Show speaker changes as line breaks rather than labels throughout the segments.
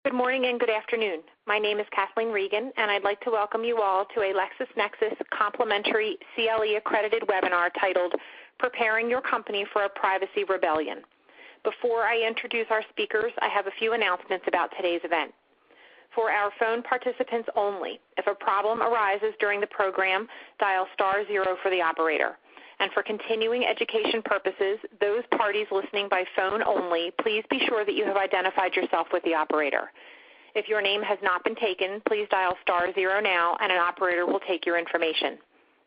Good morning and good afternoon. My name is Kathleen Regan, and I'd like to welcome you all to a LexisNexis complimentary CLE accredited webinar titled Preparing Your Company for a Privacy Rebellion. Before I introduce our speakers, I have a few announcements about today's event. For our phone participants only, if a problem arises during the program, dial *0 for the operator. And for continuing education purposes, those parties listening by phone only, please be sure that you have identified yourself with the operator. If your name has not been taken, please dial *0 now and an operator will take your information.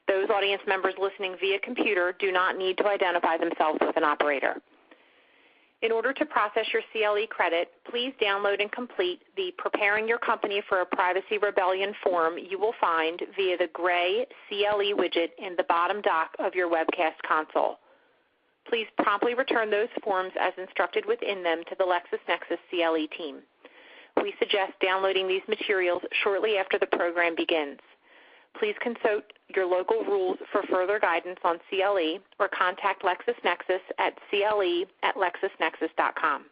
Those audience members listening via computer do not need to identify themselves with an operator. In order to process your CLE credit, please download and complete the Preparing Your Company for a Privacy Rebellion form you will find via the gray CLE widget in the bottom dock of your webcast console. Please promptly return those forms as instructed within them to the LexisNexis CLE team. We suggest downloading these materials shortly after the program begins. Please consult your local rules for further guidance on CLE or contact LexisNexis at cle@lexisnexis.com.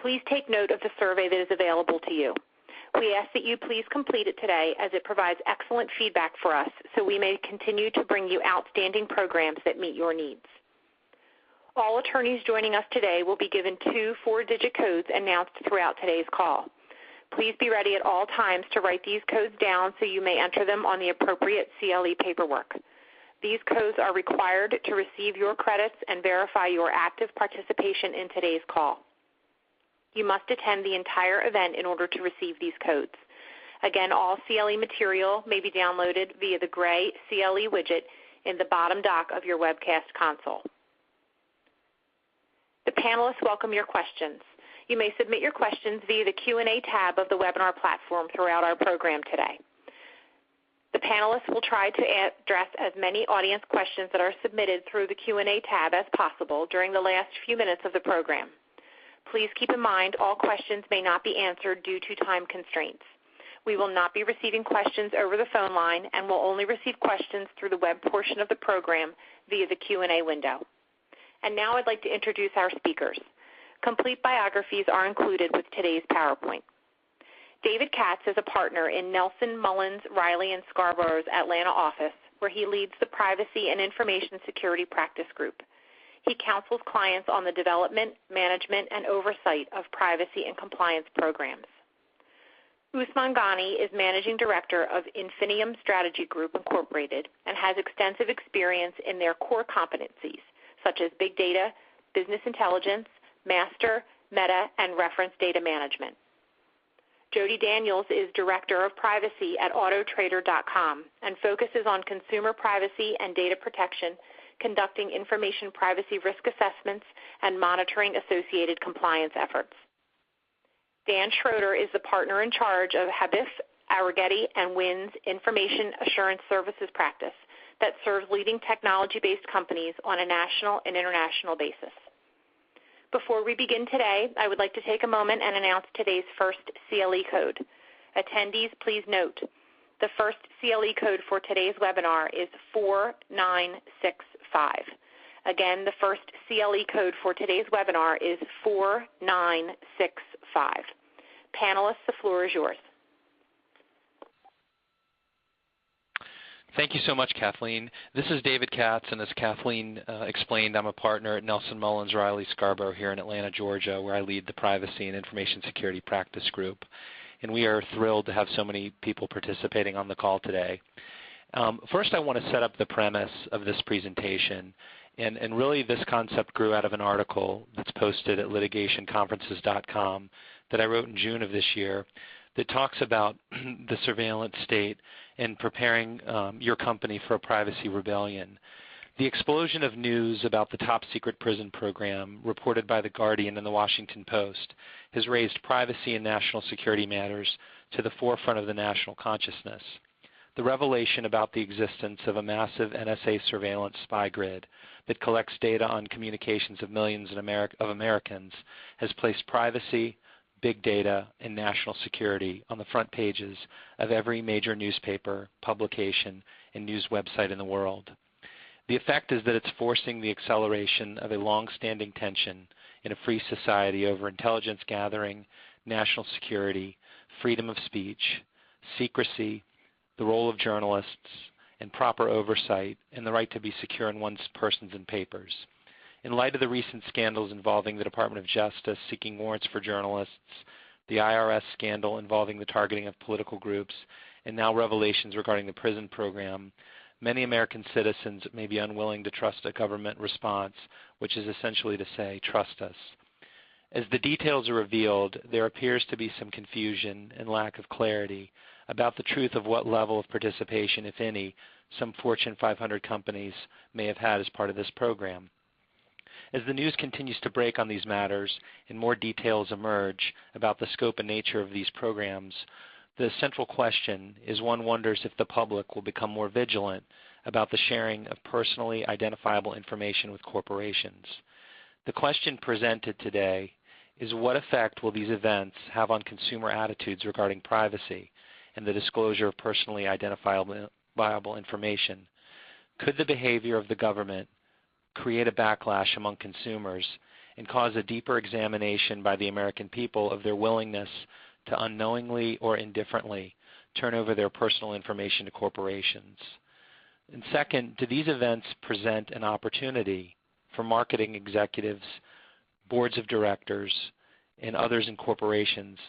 Please take note of the survey that is available to you. We ask that you please complete it today as it provides excellent feedback for us so we may continue to bring you outstanding programs that meet your needs. All attorneys joining us today will be given 2 4-digit codes announced throughout today's call. Please be ready at all times to write these codes down so you may enter them on the appropriate CLE paperwork. These codes are required to receive your credits and verify your active participation in today's call. You must attend the entire event in order to receive these codes. Again, all CLE material may be downloaded via the gray CLE widget in the bottom dock of your webcast console. The panelists welcome your questions. You may submit your questions via the Q&A tab of the webinar platform throughout our program today. The panelists will try to address as many audience questions that are submitted through the Q&A tab as possible during the last few minutes of the program. Please keep in mind all questions may not be answered due to time constraints. We will not be receiving questions over the phone line and will only receive questions through the web portion of the program via the Q&A window. And now I'd like to introduce our speakers. Complete biographies are included with today's PowerPoint. David Katz is a partner in Nelson, Mullins, Riley & Scarborough's Atlanta office, where he leads the Privacy and Information Security Practice Group. He counsels clients on the development, management, and oversight of privacy and compliance programs. Usman Ghani is Managing Director of Infinium Strategy Group Incorporated and has extensive experience in their core competencies, such as big data, business intelligence, master, meta, and reference data management. Jody Daniels is Director of Privacy at Autotrader.com and focuses on consumer privacy and data protection, conducting information privacy risk assessments and monitoring associated compliance efforts. Dan Schroeder is the partner in charge of Habif, Arrighetti & Wynn's Information Assurance Services practice that serves leading technology-based companies on a national and international basis. Before we begin today, I would like to take a moment and announce today's first CLE code. Attendees, please note, the first CLE code for today's webinar is 4965. Again, the first CLE code for today's webinar is 4965. Panelists, the floor is yours.
Thank you so much, Kathleen. This is David Katz, and as Kathleen explained, I'm a partner at Nelson, Mullins, Riley, Scarborough here in Atlanta, Georgia, where I lead the Privacy and Information Security Practice Group. And we are thrilled to have so many people participating on the call today. First, I want to set up the premise of this presentation. And really, this concept grew out of an article that's posted at litigationconferences.com that I wrote in June of this year that talks about the surveillance state and preparing your company for a privacy rebellion. The explosion of news about the top-secret prison program reported by The Guardian and The Washington Post has raised privacy and national security matters to the forefront of the national consciousness. The revelation about the existence of a massive NSA surveillance spy grid that collects data on communications of millions of Americans has placed privacy, big data, and national security on the front pages of every major newspaper, publication, and news website in the world. The effect is that it's forcing the acceleration of a long-standing tension in a free society over intelligence gathering, national security, freedom of speech, secrecy, the role of journalists, and proper oversight, and the right to be secure in one's persons and papers. In light of the recent scandals involving the Department of Justice seeking warrants for journalists, the IRS scandal involving the targeting of political groups, and now revelations regarding the prison program, many American citizens may be unwilling to trust a government response, which is essentially to say, trust us. As the details are revealed, there appears to be some confusion and lack of clarity about the truth of what level of participation, if any, some Fortune 500 companies may have had as part of this program. As the news continues to break on these matters and more details emerge about the scope and nature of these programs, the central question is one wonders if the public will become more vigilant about the sharing of personally identifiable information with corporations. The question presented today is what effect will these events have on consumer attitudes regarding privacy and the disclosure of personally identifiable information? Could the behavior of the government create a backlash among consumers and cause a deeper examination by the American people of their willingness to unknowingly or indifferently turn over their personal information to corporations? And second, do these events present an opportunity for marketing executives, boards of directors, and others in corporations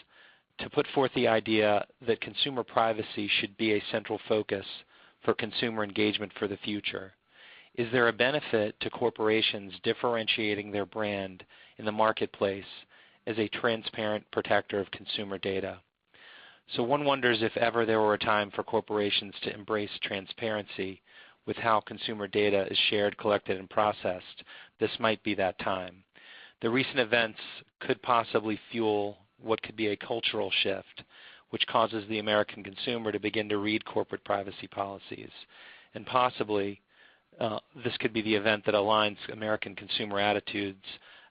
to put forth the idea that consumer privacy should be a central focus for consumer engagement for the future? Is there a benefit to corporations differentiating their brand in the marketplace as a transparent protector of consumer data? So one wonders if ever there were a time for corporations to embrace transparency with how consumer data is shared, collected, and processed. This might be that time. The recent events could possibly fuel what could be a cultural shift, which causes the American consumer to begin to read corporate privacy policies. And possibly this could be the event that aligns American consumer attitudes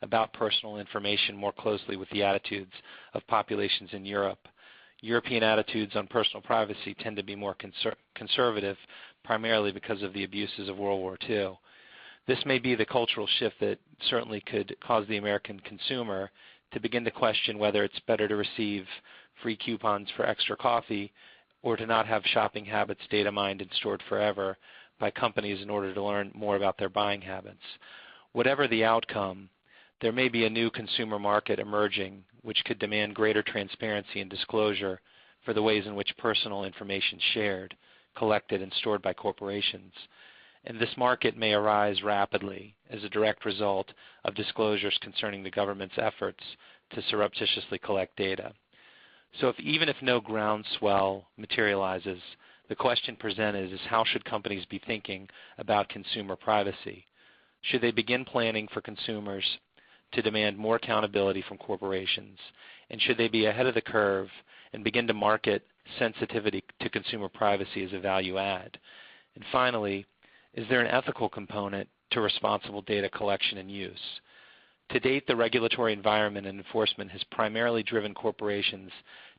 about personal information more closely with the attitudes of populations in Europe. European attitudes on personal privacy tend to be more conservative, primarily because of the abuses of World War II. This may be the cultural shift that certainly could cause the American consumer to begin to question whether it's better to receive free coupons for extra coffee or to not have shopping habits data mined and stored forever by companies in order to learn more about their buying habits. Whatever the outcome, there may be a new consumer market emerging which could demand greater transparency and disclosure for the ways in which personal information is shared, collected, and stored by corporations. And this market may arise rapidly as a direct result of disclosures concerning the government's efforts to surreptitiously collect data. So even if no groundswell materializes, the question presented is how should companies be thinking about consumer privacy? Should they begin planning for consumers to demand more accountability from corporations? And should they be ahead of the curve and begin to market sensitivity to consumer privacy as a value add? And finally, is there an ethical component to responsible data collection and use? To date, the regulatory environment and enforcement has primarily driven corporations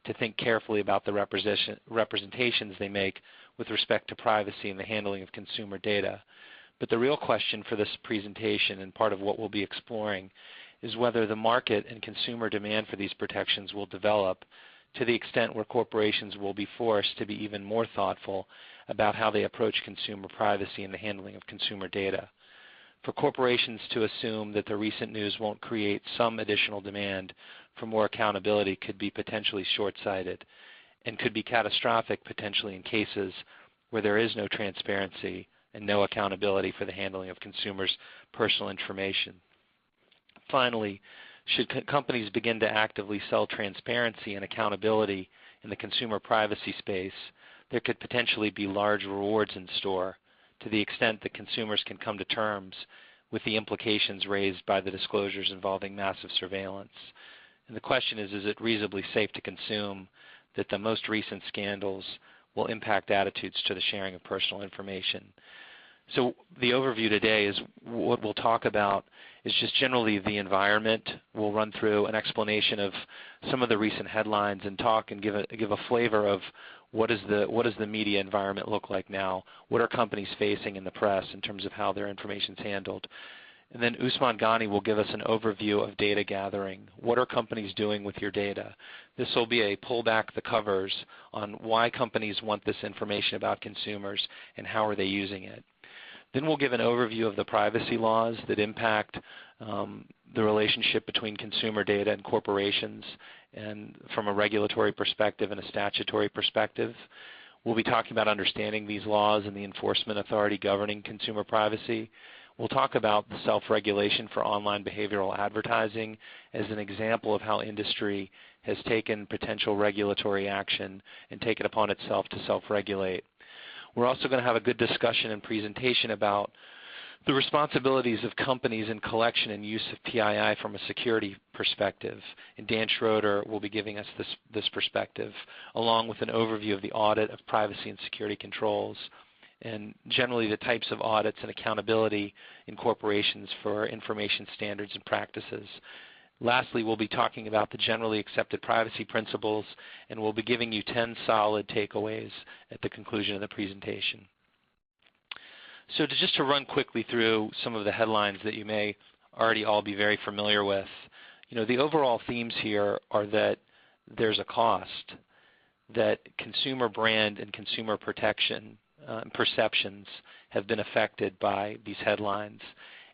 to think carefully about the representations they make with respect to privacy and the handling of consumer data. But the real question for this presentation, and part of what we'll be exploring, is whether the market and consumer demand for these protections will develop to the extent where corporations will be forced to be even more thoughtful about how they approach consumer privacy and the handling of consumer data. For corporations to assume that the recent news won't create some additional demand for more accountability could be potentially short-sighted and could be catastrophic potentially in cases where there is no transparency and no accountability for the handling of consumers' personal information. Finally, should companies begin to actively sell transparency and accountability in the consumer privacy space, there could potentially be large rewards in store to the extent that consumers can come to terms with the implications raised by the disclosures involving massive surveillance. And the question is it reasonably safe to consume that the most recent scandals will impact attitudes to the sharing of personal information? So the overview today is what we'll talk about is just generally the environment. We'll run through an explanation of some of the recent headlines and talk and give a flavor of what does the media environment look like now? What are companies facing in the press in terms of how their information is handled? And then Usman Ghani will give us an overview of data gathering. What are companies doing with your data? This will be a pull back the covers on why companies want this information about consumers and how are they using it. Then we'll give an overview of the privacy laws that impact the relationship between consumer data and corporations, and from a regulatory perspective and a statutory perspective. We'll be talking about understanding these laws and the enforcement authority governing consumer privacy. We'll talk about the self-regulation for online behavioral advertising as an example of how industry has taken potential regulatory action and taken upon itself to self-regulate. We're also going to have a good discussion and presentation about the responsibilities of companies in collection and use of PII from a security perspective. And Dan Schroeder will be giving us this perspective, along with an overview of the audit of privacy and security controls, and generally the types of audits and accountability in corporations for information standards and practices. Lastly, we'll be talking about the generally accepted privacy principles, and we'll be giving you 10 solid takeaways at the conclusion of the presentation. So just to run quickly through some of the headlines that you may already all be very familiar with, the overall themes here are that there's a cost, that consumer brand and consumer protection perceptions have been affected by these headlines,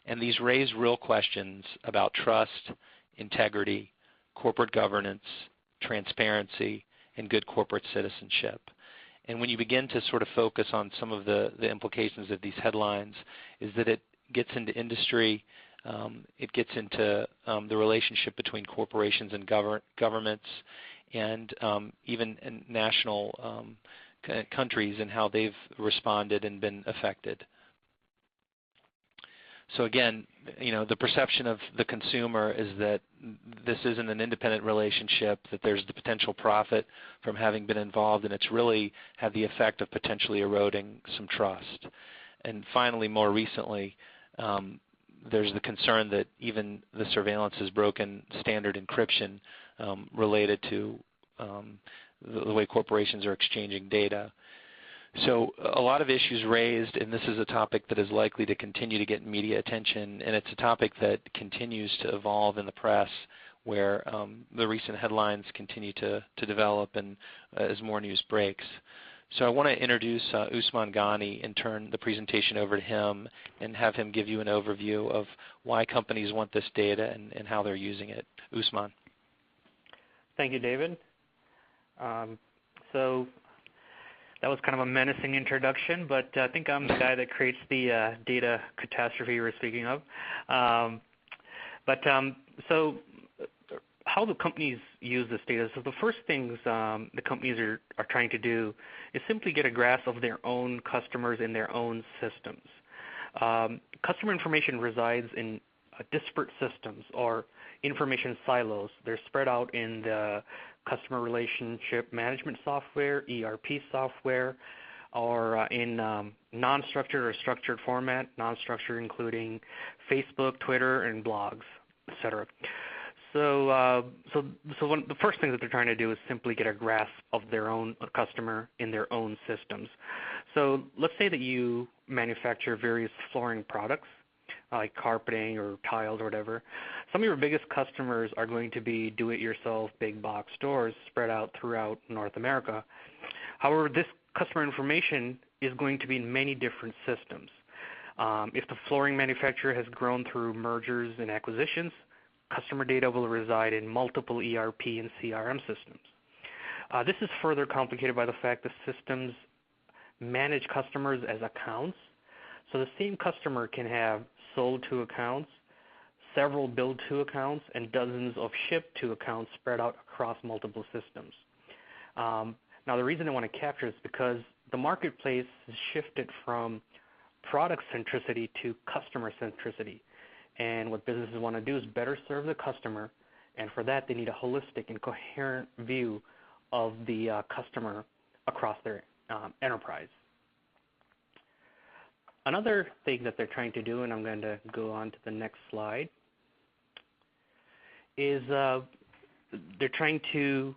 and these raise real questions about trust, integrity, corporate governance, transparency, and good corporate citizenship. And when you begin to sort of focus on some of the implications of these headlines, is that it gets into industry, it gets into the relationship between corporations and governments, and even in national countries and how they've responded and been affected. So again, the perception of the consumer is that this isn't an independent relationship, that there's the potential profit from having been involved, and it's really had the effect of potentially eroding some trust. And finally, more recently, there's the concern that even the surveillance has broken standard encryption related to the way corporations are exchanging data. So a lot of issues raised, and this is a topic that is likely to continue to get media attention, and it's a topic that continues to evolve in the press, where the recent headlines continue to develop and as more news breaks. So I want to introduce Usman Ghani and turn the presentation over to him and have him give you an overview of why companies want this data and how they're using it. Usman.
Thank you, David. So that was kind of a menacing introduction, but I think I'm the guy that creates the data catastrophe you were speaking of. So how the companies use this data. So the first things the companies are trying to do is simply get a grasp of their own customers in their own systems. Customer information resides in disparate systems or information silos. They're spread out in the customer relationship management software, ERP software, or in non-structured or structured format, non-structured including Facebook, Twitter, and blogs, etc. So the first thing that they're trying to do is simply get a grasp of their own customer in their own systems. So let's say that you manufacture various flooring products, like carpeting or tiles or whatever. Some of your biggest customers are going to be do-it-yourself big box stores spread out throughout North America. However, this customer information is going to be in many different systems. If the flooring manufacturer has grown through mergers and acquisitions, customer data will reside in multiple ERP and CRM systems. This is further complicated by the fact that systems manage customers as accounts. So the same customer can have sold to accounts, several billed to accounts, and dozens of shipped to accounts spread out across multiple systems. Now the reason I want to capture is because the marketplace has shifted from product centricity to customer centricity. And what businesses want to do is better serve the customer, and for that they need a holistic and coherent view of the customer across their enterprise. Another thing that they're trying to do, and I'm going to go on to the next slide, is they're trying to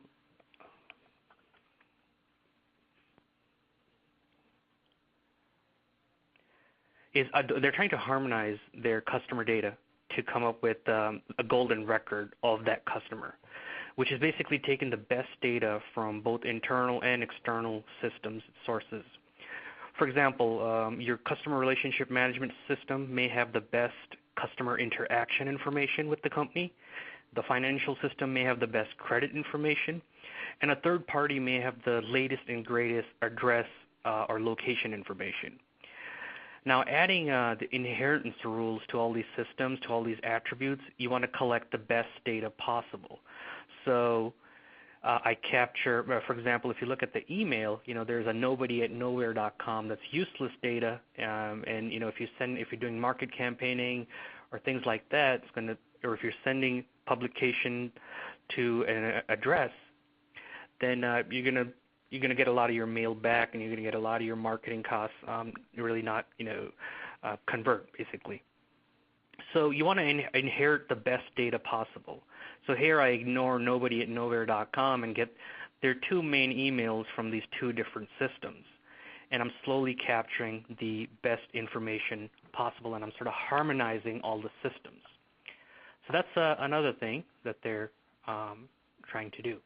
is they're trying to harmonize their customer data to come up with a golden record of that customer, which is basically taking the best data from both internal and external systems sources. For example, your customer relationship management system may have the best customer interaction information with the company. The financial system may have the best credit information. And a third party may have the latest and greatest address or location information. Now, adding the inheritance rules to all these systems, to all these attributes, you want to collect the best data possible. So I capture, for example, if you look at the email, there's a nobody@nowhere.com that's useless data, and if you're doing market campaigning or things like that, or if you're sending publication to an address, then you're gonna get a lot of your mail back, and you're gonna get a lot of your marketing costs really not convert basically. So you want to inherit the best data possible. So here I ignore nobody@nowhere.com and get their two main emails from these two different systems. And I'm slowly capturing the best information possible, and I'm sort of harmonizing all the systems. So that's another thing that they're trying to do.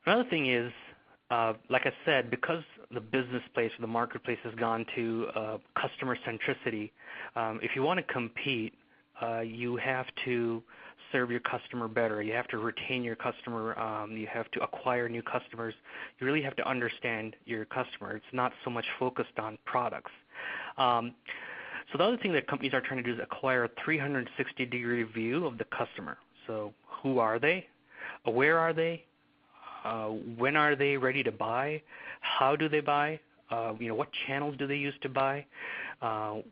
Another thing is, like I said, because the business place or the marketplace has gone to customer centricity, if you want to compete, you have to serve your customer better. You have to retain your customer. You have to acquire new customers. You really have to understand your customer. It's not so much focused on products. So the other thing that companies are trying to do is acquire a 360-degree view of the customer. So who are they? Where are they? When are they ready to buy? How do they buy? What channels do they use to buy?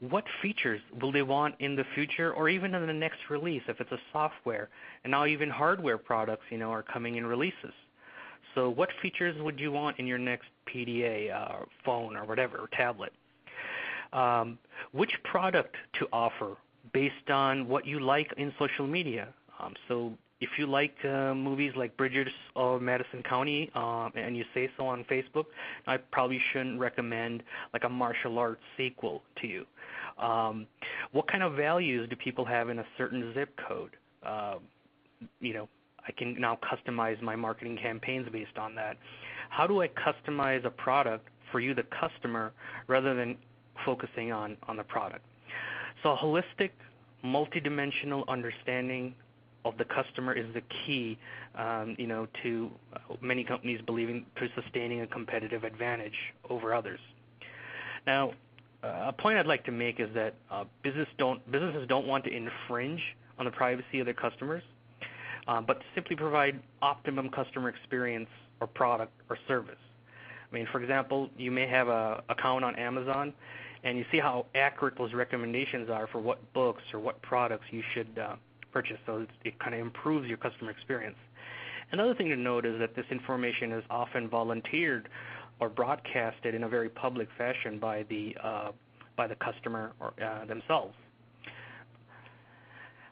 What features will they want in the future, or even in the next release if it's a software? And now even hardware products, are coming in releases. So what features would you want in your next PDA, phone, or whatever, or tablet? Which product to offer based on what you like in social media. So if you like movies like Bridges of Madison County and you say so on Facebook, I probably shouldn't recommend like a martial arts sequel to you. What kind of values do people have in a certain zip code? I can now customize my marketing campaigns based on that. How do I customize a product for you, the customer, rather than focusing on the product? So a holistic, multidimensional understanding of the customer is the key, to many companies believing to sustaining a competitive advantage over others. Now, a point I'd like to make is that businesses don't want to infringe on the privacy of their customers, but simply provide optimum customer experience or product or service. I mean, for example, you may have an account on Amazon, and you see how accurate those recommendations are for what books or what products you should purchase, so it kind of improves your customer experience. Another thing to note is that this information is often volunteered or broadcasted in a very public fashion by the customer or themselves.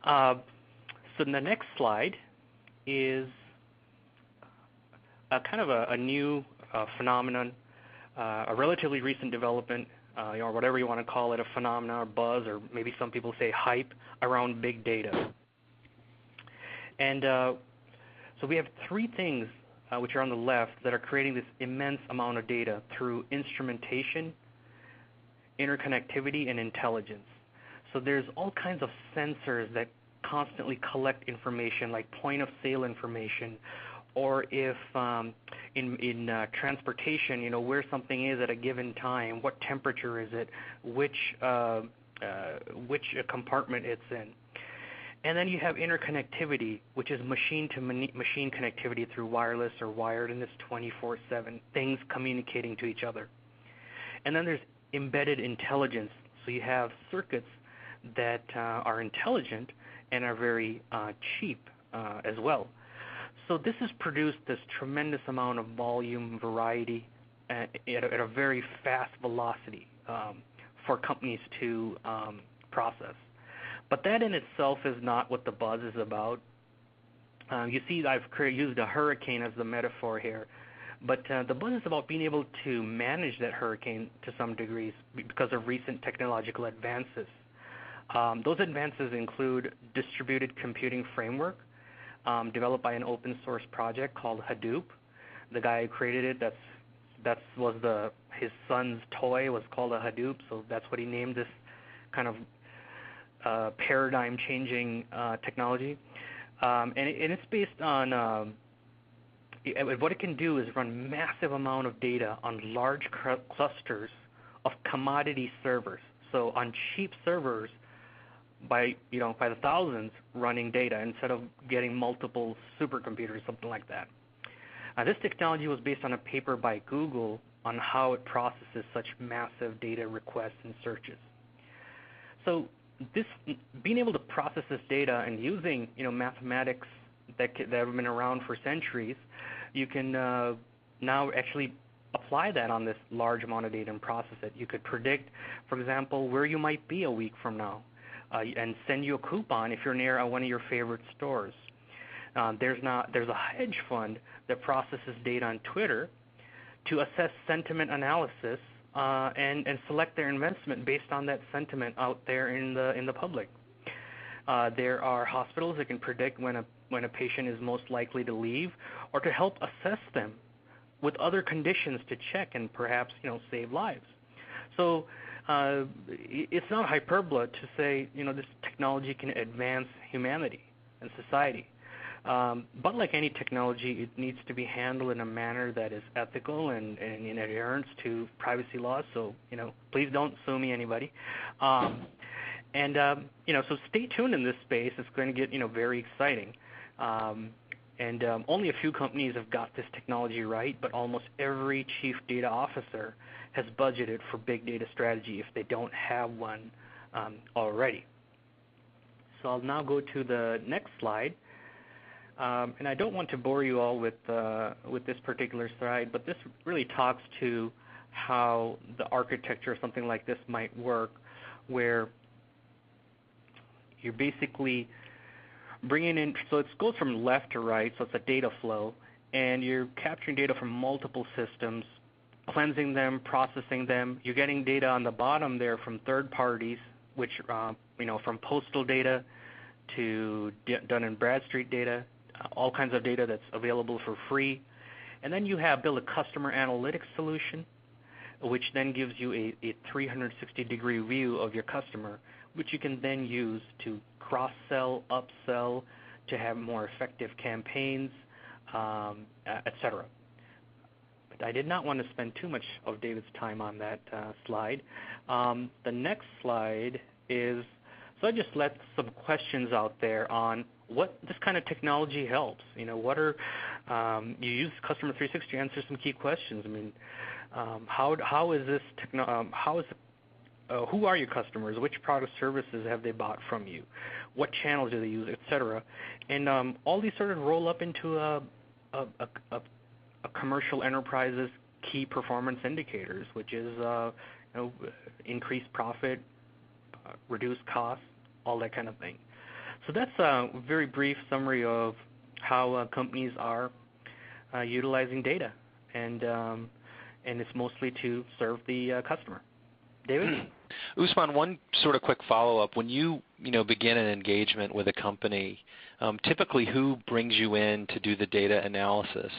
So the next slide is kind of a new phenomenon, a relatively recent development, or whatever you want to call it, a phenomenon or buzz, or maybe some people say hype around big data. And so we have three things which are on the left that are creating this immense amount of data through instrumentation, interconnectivity, and intelligence. So there's all kinds of sensors that constantly collect information, like point of sale information, or if in transportation, where something is at a given time, what temperature is it, which compartment it's in. And then you have interconnectivity, which is machine-to-machine connectivity through wireless or wired, and it's 24/7, things communicating to each other. And then there's embedded intelligence. So you have circuits that are intelligent and are very cheap as well. So this has produced this tremendous amount of volume, variety, at a very fast velocity for companies to process. But that in itself is not what the buzz is about. You see, I've used a hurricane as the metaphor here. But the buzz is about being able to manage that hurricane to some degrees because of recent technological advances. Those advances include distributed computing framework developed by an open source project called Hadoop. The guy who created it, his son's toy was called a Hadoop, so that's what he named this kind of paradigm-changing technology. And it's based on what it can do is run massive amount of data on large clusters of commodity servers. So on cheap servers, by the thousands running data instead of getting multiple supercomputers, something like that. This technology was based on a paper by Google on how it processes such massive data requests and searches. So being able to process this data and using mathematics that have been around for centuries, you can now actually apply that on this large amount of data and process it. You could predict, for example, where you might be a week from now and send you a coupon if you're near one of your favorite stores. There's a hedge fund that processes data on Twitter to assess sentiment analysis and select their investment based on that sentiment out there in the public. There are hospitals that can predict when a patient is most likely to leave, or to help assess them with other conditions to check and perhaps save lives. So it's not hyperbole to say this technology can advance humanity and society. But like any technology, it needs to be handled in a manner that is ethical and in adherence to privacy laws. So please don't sue me, anybody. So stay tuned in this space. It's going to get very exciting. Only a few companies have got this technology right, but almost every chief data officer has budgeted for big data strategy if they don't have one already. So I'll now go to the next slide. And I don't want to bore you all with this particular slide, but this really talks to how the architecture of something like this might work, where you're basically bringing in, so it goes from left to right, so it's a data flow, and you're capturing data from multiple systems, cleansing them, processing them. You're getting data on the bottom there from third parties, which from postal data to Dun & Bradstreet data, all kinds of data that's available for free. And then you have built a customer analytics solution, which then gives you a 360-degree view of your customer, which you can then use to cross-sell, upsell, to have more effective campaigns, etc. But I did not want to spend too much of David's time on that slide. The next slide is, so I just let some questions out there on what this kind of technology helps. What are you use Customer 360 to answer some key questions. I mean, how is this who are your customers? Which product services have they bought from you? What channels do they use, etc. And all these sort of roll up into a commercial enterprise's key performance indicators, which is increased profit, reduced costs, all that kind of thing. So that's a very brief summary of how companies are utilizing data, and it's mostly to serve the customer. David?
Usman, one sort of quick follow-up. When you begin an engagement with a company, typically who brings you in to do the data analysis?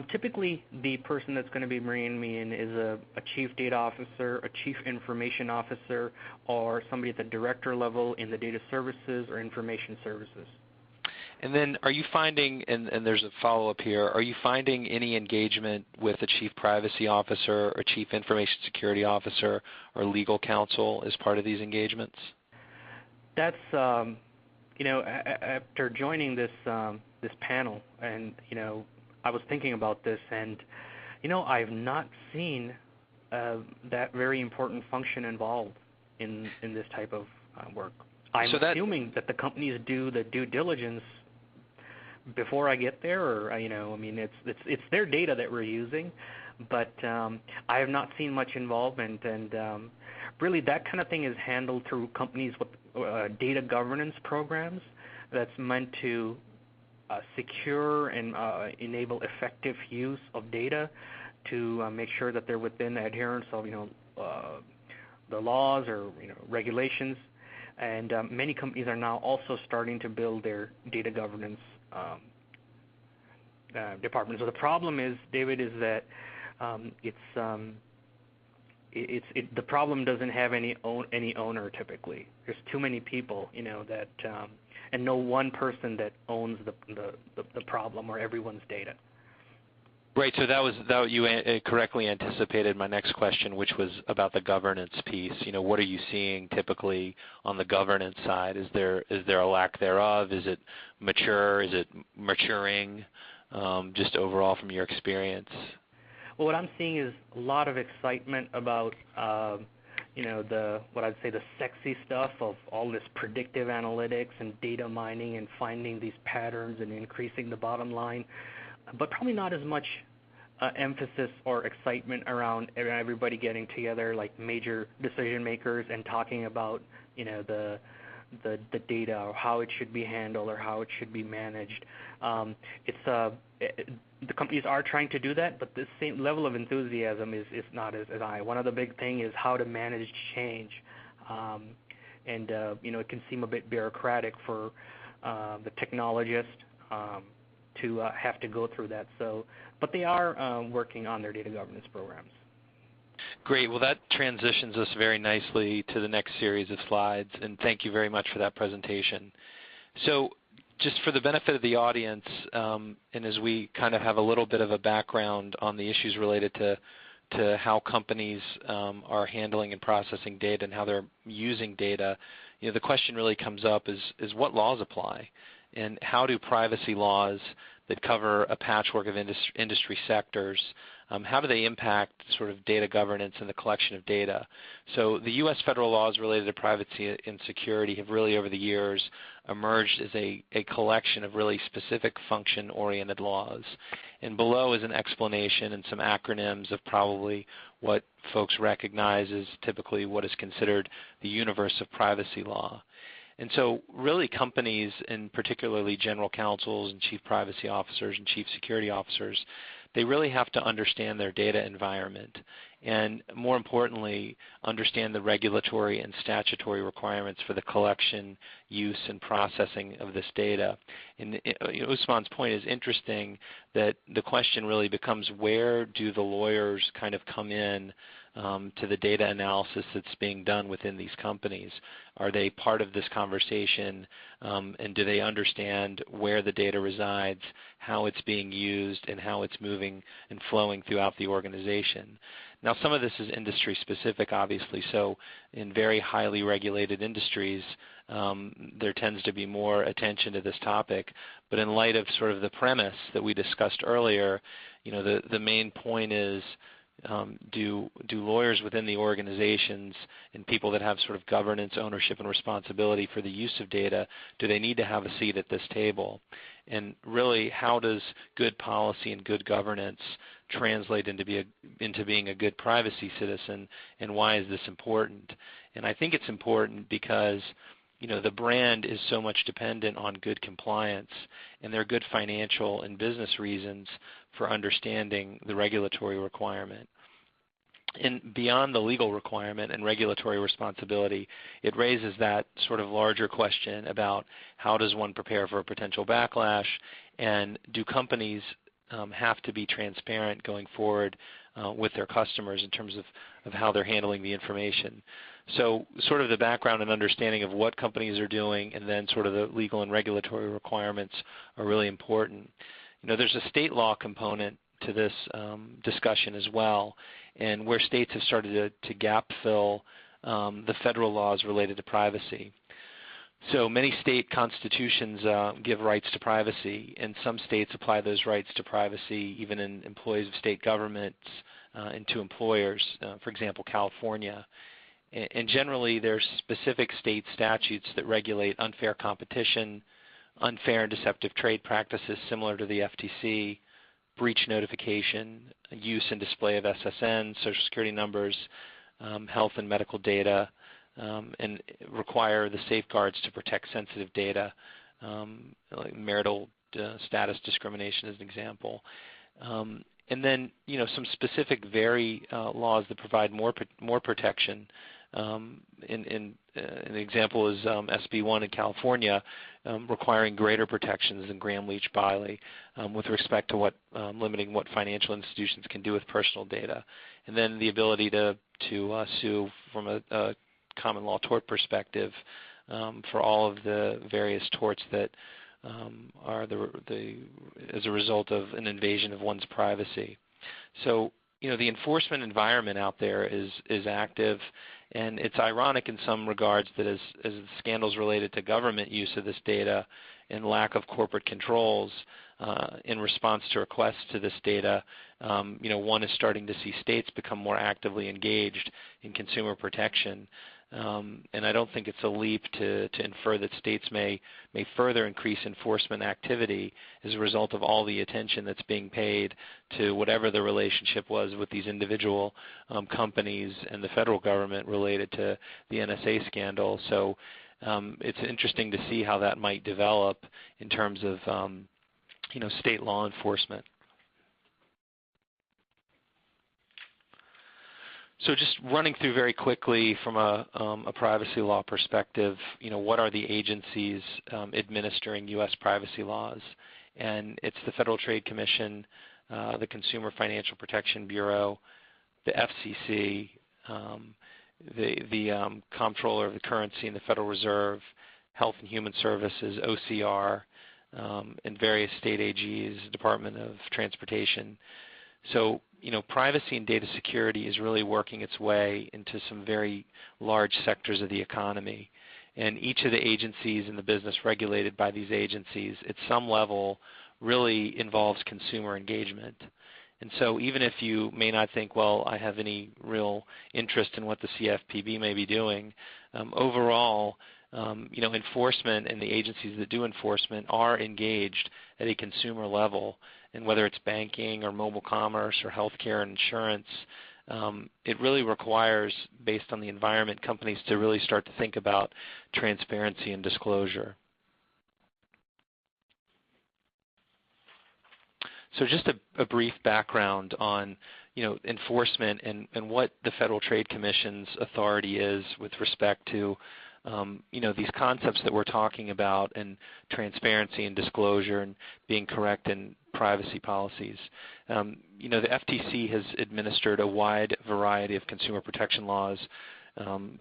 Typically, the person that's going to be bringing me in is a chief data officer, a chief information officer, or somebody at the director level in the data services or information services.
And then are you finding, and there's a follow-up here, are you finding any engagement with a chief privacy officer or chief information security officer or legal counsel as part of these engagements?
That's, after joining this panel, and, I was thinking about this, and, I've not seen that very important function involved in this type of work. I'm assuming that the companies do the due diligence before I get there, or it's their data that we're using, but I have not seen much involvement, and really that kind of thing is handled through companies with data governance programs that's meant to secure and enable effective use of data to make sure that they're within adherence of the laws or regulations. And many companies are now also starting to build their data governance department. So the problem is, David, is that the problem doesn't have any owner typically. There's too many people, that and no one person that owns the problem or everyone's data.
Right. So that you correctly anticipated my next question, which was about the governance piece. What are you seeing typically on the governance side? Is there a lack thereof? Is it mature? Is it maturing? Just overall from your experience.
Well, what I'm seeing is a lot of excitement about what I'd say the sexy stuff of all this predictive analytics and data mining and finding these patterns and increasing the bottom line, but probably not as much emphasis or excitement around everybody getting together like major decision makers and talking about the data or how it should be handled or how it should be managed. The companies are trying to do that, but the same level of enthusiasm is not as high. One of the big things is how to manage change, and it can seem a bit bureaucratic for the technologist to have to go through that. But they are working on their data governance programs.
Great. Well, that transitions us very nicely to the next series of slides, and thank you very much for that presentation. So just for the benefit of the audience, and as we kind of have a little bit of a background on the issues related to how companies are handling and processing data and how they're using data, the question really comes up is what laws apply, and how do privacy laws that cover a patchwork of industry sectors, how do they impact sort of data governance and the collection of data? So the U.S. federal laws related to privacy and security have really over the years emerged as a collection of really specific function-oriented laws. And below is an explanation and some acronyms of probably what folks recognize as typically what is considered the universe of privacy law. And so really companies, and particularly general counsels and chief privacy officers and chief security officers, they really have to understand their data environment and, more importantly, understand the regulatory and statutory requirements for the collection, use, and processing of this data. And Usman's point is interesting that the question really becomes, where do the lawyers kind of come in to the data analysis that's being done within these companies? Are they part of this conversation, and do they understand where the data resides, how it's being used, and how it's moving and flowing throughout the organization? Now, some of this is industry specific, obviously, so in very highly regulated industries, there tends to be more attention to this topic, but in light of sort of the premise that we discussed earlier, the main point is, do lawyers within the organizations and people that have sort of governance, ownership, and responsibility for the use of data, do they need to have a seat at this table? And really, how does good policy and good governance translate into being a good privacy citizen, and why is this important? And I think it's important because the brand is so much dependent on good compliance, and there are good financial and business reasons for understanding the regulatory requirement. And beyond the legal requirement and regulatory responsibility, it raises that sort of larger question about how does one prepare for a potential backlash, and do companies have to be transparent going forward with their customers in terms of how they're handling the information. So sort of the background and understanding of what companies are doing, and then sort of the legal and regulatory requirements are really important. There's a state law component to this discussion as well, and where states have started to gap fill the federal laws related to privacy. So many state constitutions give rights to privacy, and some states apply those rights to privacy even in employees of state governments and to employers, for example, California. And generally, there's specific state statutes that regulate unfair competition, unfair and deceptive trade practices similar to the FTC, breach notification, use and display of SSN, social security numbers, health and medical data, and require the safeguards to protect sensitive data, like marital status discrimination as an example. And then, some specific laws that provide more protection. An example is SB 1 in California, requiring greater protections than Graham-Leach-Biley with respect to limiting what financial institutions can do with personal data, and then the ability to sue from a common law tort perspective for all of the various torts that are as a result of an invasion of one's privacy. So, the enforcement environment out there is active, and it's ironic in some regards that as scandals related to government use of this data and lack of corporate controls in response to requests to this data, one is starting to see states become more actively engaged in consumer protection. And I don't think it's a leap to infer that states may further increase enforcement activity as a result of all the attention that's being paid to whatever the relationship was with these individual companies and the federal government related to the NSA scandal. So it's interesting to see how that might develop in terms of state law enforcement. So just running through very quickly from a privacy law perspective, what are the agencies administering U.S. privacy laws? And it's the Federal Trade Commission, the Consumer Financial Protection Bureau, the FCC, the Comptroller of the Currency and the Federal Reserve, Health and Human Services, OCR, and various state AGs, Department of Transportation. So, privacy and data security is really working its way into some very large sectors of the economy. And each of the agencies and the business regulated by these agencies at some level really involves consumer engagement. And so even if you may not think, well, I have any real interest in what the CFPB may be doing, overall, enforcement and the agencies that do enforcement are engaged at a consumer level. And whether it's banking or mobile commerce or healthcare and insurance, it really requires, based on the environment, companies to really start to think about transparency and disclosure. So just a brief background on enforcement and what the Federal Trade Commission's authority is with respect to these concepts that we're talking about, and transparency and disclosure and being correct in privacy policies. The FTC has administered a wide variety of consumer protection laws,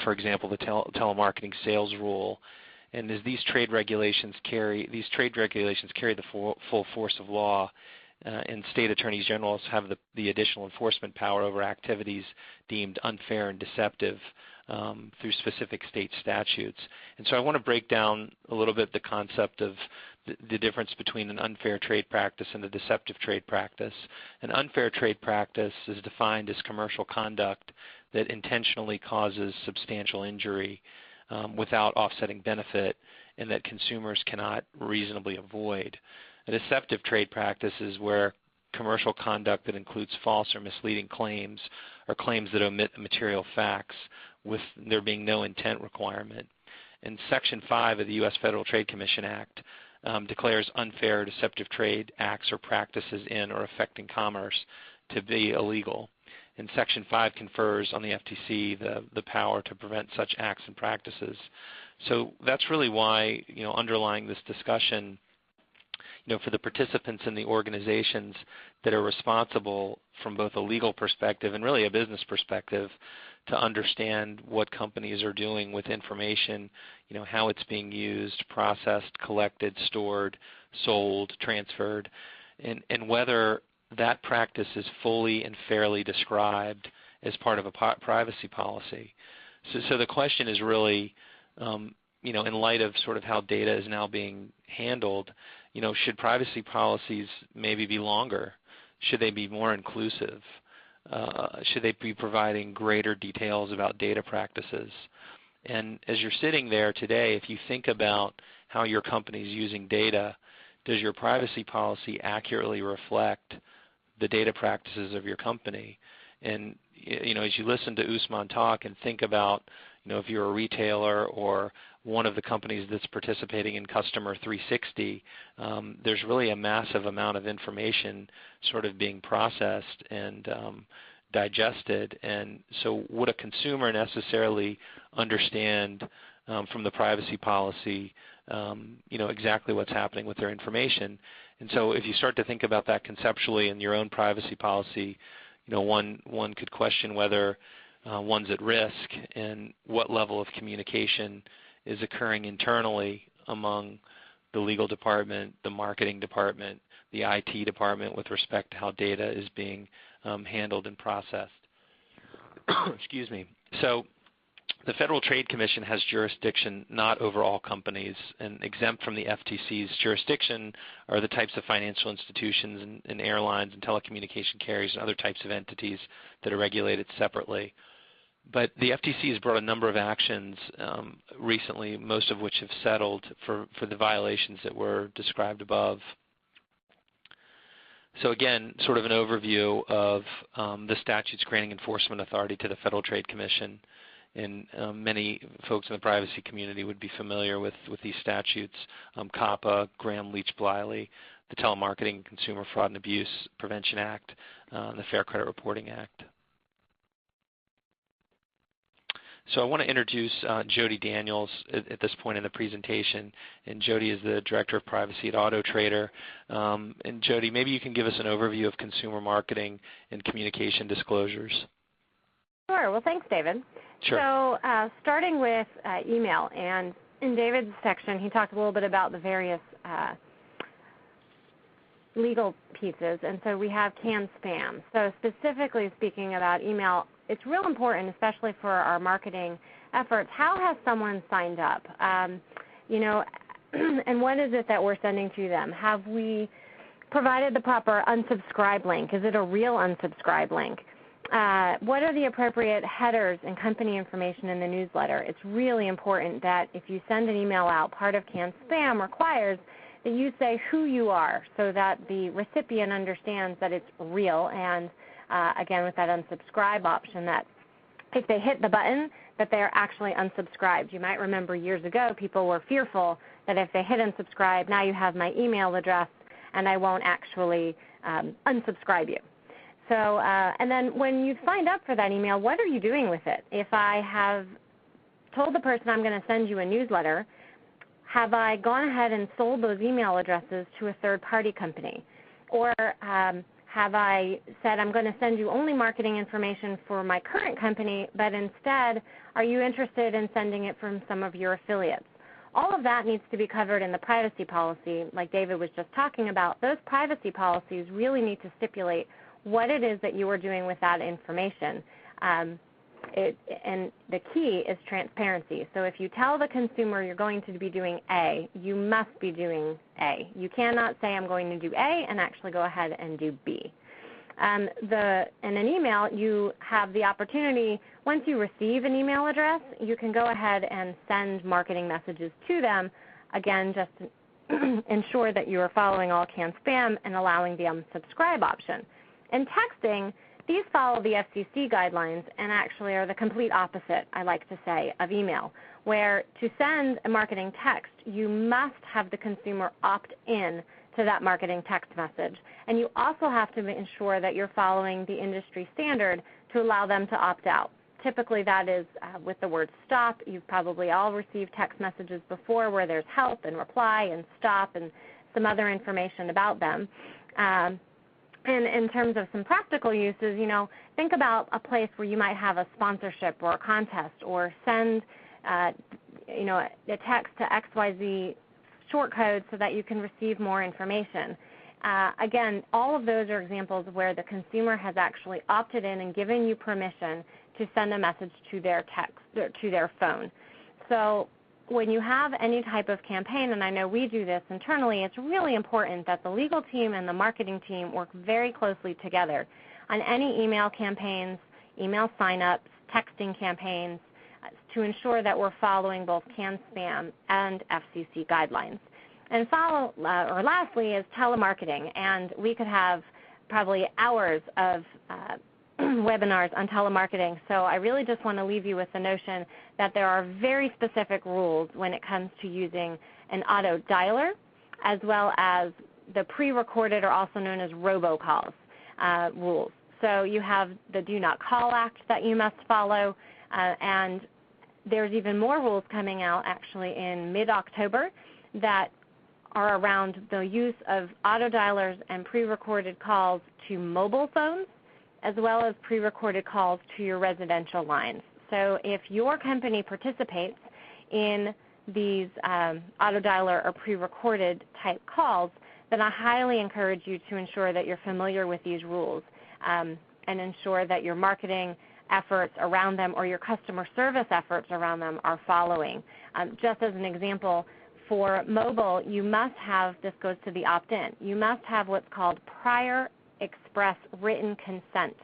for example, the telemarketing sales rule. And as these trade regulations carry the full force of law, and state attorneys general have the additional enforcement power over activities deemed unfair and deceptive through specific state statutes. And so I want to break down a little bit the concept of the difference between an unfair trade practice and a deceptive trade practice. An unfair trade practice is defined as commercial conduct that intentionally causes substantial injury without offsetting benefit, and that consumers cannot reasonably avoid. A deceptive trade practice is where commercial conduct that includes false or misleading claims or claims that omit material facts, with there being no intent requirement. And Section 5 of the U.S. Federal Trade Commission Act declares unfair or deceptive trade acts or practices in or affecting commerce to be illegal. And Section 5 confers on the FTC the power to prevent such acts and practices. So that's really why, underlying this discussion, for the participants in the organizations that are responsible from both a legal perspective and really a business perspective to understand what companies are doing with information, how it's being used, processed, collected, stored, sold, transferred, and whether that practice is fully and fairly described as part of a privacy policy. So the question is really, in light of sort of how data is now being handled, should privacy policies maybe be longer? Should they be more inclusive? Should they be providing greater details about data practices? And as you're sitting there today, if you think about how your company is using data, does your privacy policy accurately reflect the data practices of your company? And as you listen to Usman talk and think about, if you're a retailer or one of the companies that's participating in Customer 360, there's really a massive amount of information sort of being processed and digested. And so would a consumer necessarily understand from the privacy policy exactly what's happening with their information? And so if you start to think about that conceptually in your own privacy policy, one could question whether one's at risk and what level of communication is occurring internally among the legal department, the marketing department, the IT department with respect to how data is being handled and processed. Excuse me. So the Federal Trade Commission has jurisdiction not over all companies, and exempt from the FTC's jurisdiction are the types of financial institutions and airlines and telecommunication carriers and other types of entities that are regulated separately. But the FTC has brought a number of actions recently, most of which have settled for the violations that were described above. So again, sort of an overview of the statutes granting enforcement authority to the Federal Trade Commission. And many folks in the privacy community would be familiar with these statutes: COPPA, Graham-Leach-Bliley, the Telemarketing and Consumer Fraud and Abuse Prevention Act, the Fair Credit Reporting Act. So I want to introduce Jody Daniels at this point in the presentation, and Jody is the Director of Privacy at AutoTrader. And Jody, maybe you can give us an overview of consumer marketing and communication disclosures.
Sure. Well, thanks, David.
Sure.
So starting with email, and in David's section, he talked a little bit about the various legal pieces, and so we have canned spam. So specifically speaking about email, it's real important, especially for our marketing efforts. How has someone signed up? And what is it that we're sending to them? Have we provided the proper unsubscribe link? Is it a real unsubscribe link? What are the appropriate headers and company information in the newsletter? It's really important that if you send an email out, part of canned spam requires that you say who you are so that the recipient understands that it's real, and again with that unsubscribe option, that if they hit the button that they are actually unsubscribed. You might remember years ago people were fearful that if they hit unsubscribe, now you have my email address and I won't actually unsubscribe you. So, and then when you've signed up for that email, what are you doing with it? If I have told the person I'm going to send you a newsletter, have I gone ahead and sold those email addresses to a third-party company? Or have I said I'm going to send you only marketing information for my current company, but instead are you interested in sending it from some of your affiliates? All of that needs to be covered in the privacy policy, like David was just talking about. Those privacy policies really need to stipulate what it is that you are doing with that information. And the key is transparency. So if you tell the consumer you're going to be doing A, you must be doing A. You cannot say I'm going to do A and actually go ahead and do B. In an email, you have the opportunity, once you receive an email address, you can go ahead and send marketing messages to them. Again, just ensure that you are following all canned spam and allowing the unsubscribe option. In texting, these follow the FCC guidelines and actually are the complete opposite, I like to say, of email, where to send a marketing text, you must have the consumer opt in to that marketing text message. And you also have to ensure that you're following the industry standard to allow them to opt out. Typically that is with the word stop. You've probably all received text messages before where there's help and reply and stop and some other information about them. And in terms of some practical uses, think about a place where you might have a sponsorship or a contest, or send a text to XYZ short code so that you can receive more information. Again, all of those are examples where the consumer has actually opted in and given you permission to send a message to their text or to their phone. So when you have any type of campaign, and I know we do this internally, it's really important that the legal team and the marketing team work very closely together on any email campaigns, email sign-ups, texting campaigns, to ensure that we're following both canned spam and FCC guidelines. And lastly is telemarketing, and we could have probably hours of webinars on telemarketing. So I really just want to leave you with the notion that there are very specific rules when it comes to using an auto dialer, as well as the pre-recorded, or also known as robocalls rules. So you have the Do Not Call Act that you must follow, and there's even more rules coming out actually in mid-October that are around the use of auto dialers and pre-recorded calls to mobile phones, as well as pre-recorded calls to your residential lines. So if your company participates in these auto dialer or pre-recorded type calls, then I highly encourage you to ensure that you're familiar with these rules and ensure that your marketing efforts around them or your customer service efforts around them are following. Just as an example, for mobile, you must have, this goes to the opt-in, you must have what's called prior express written consent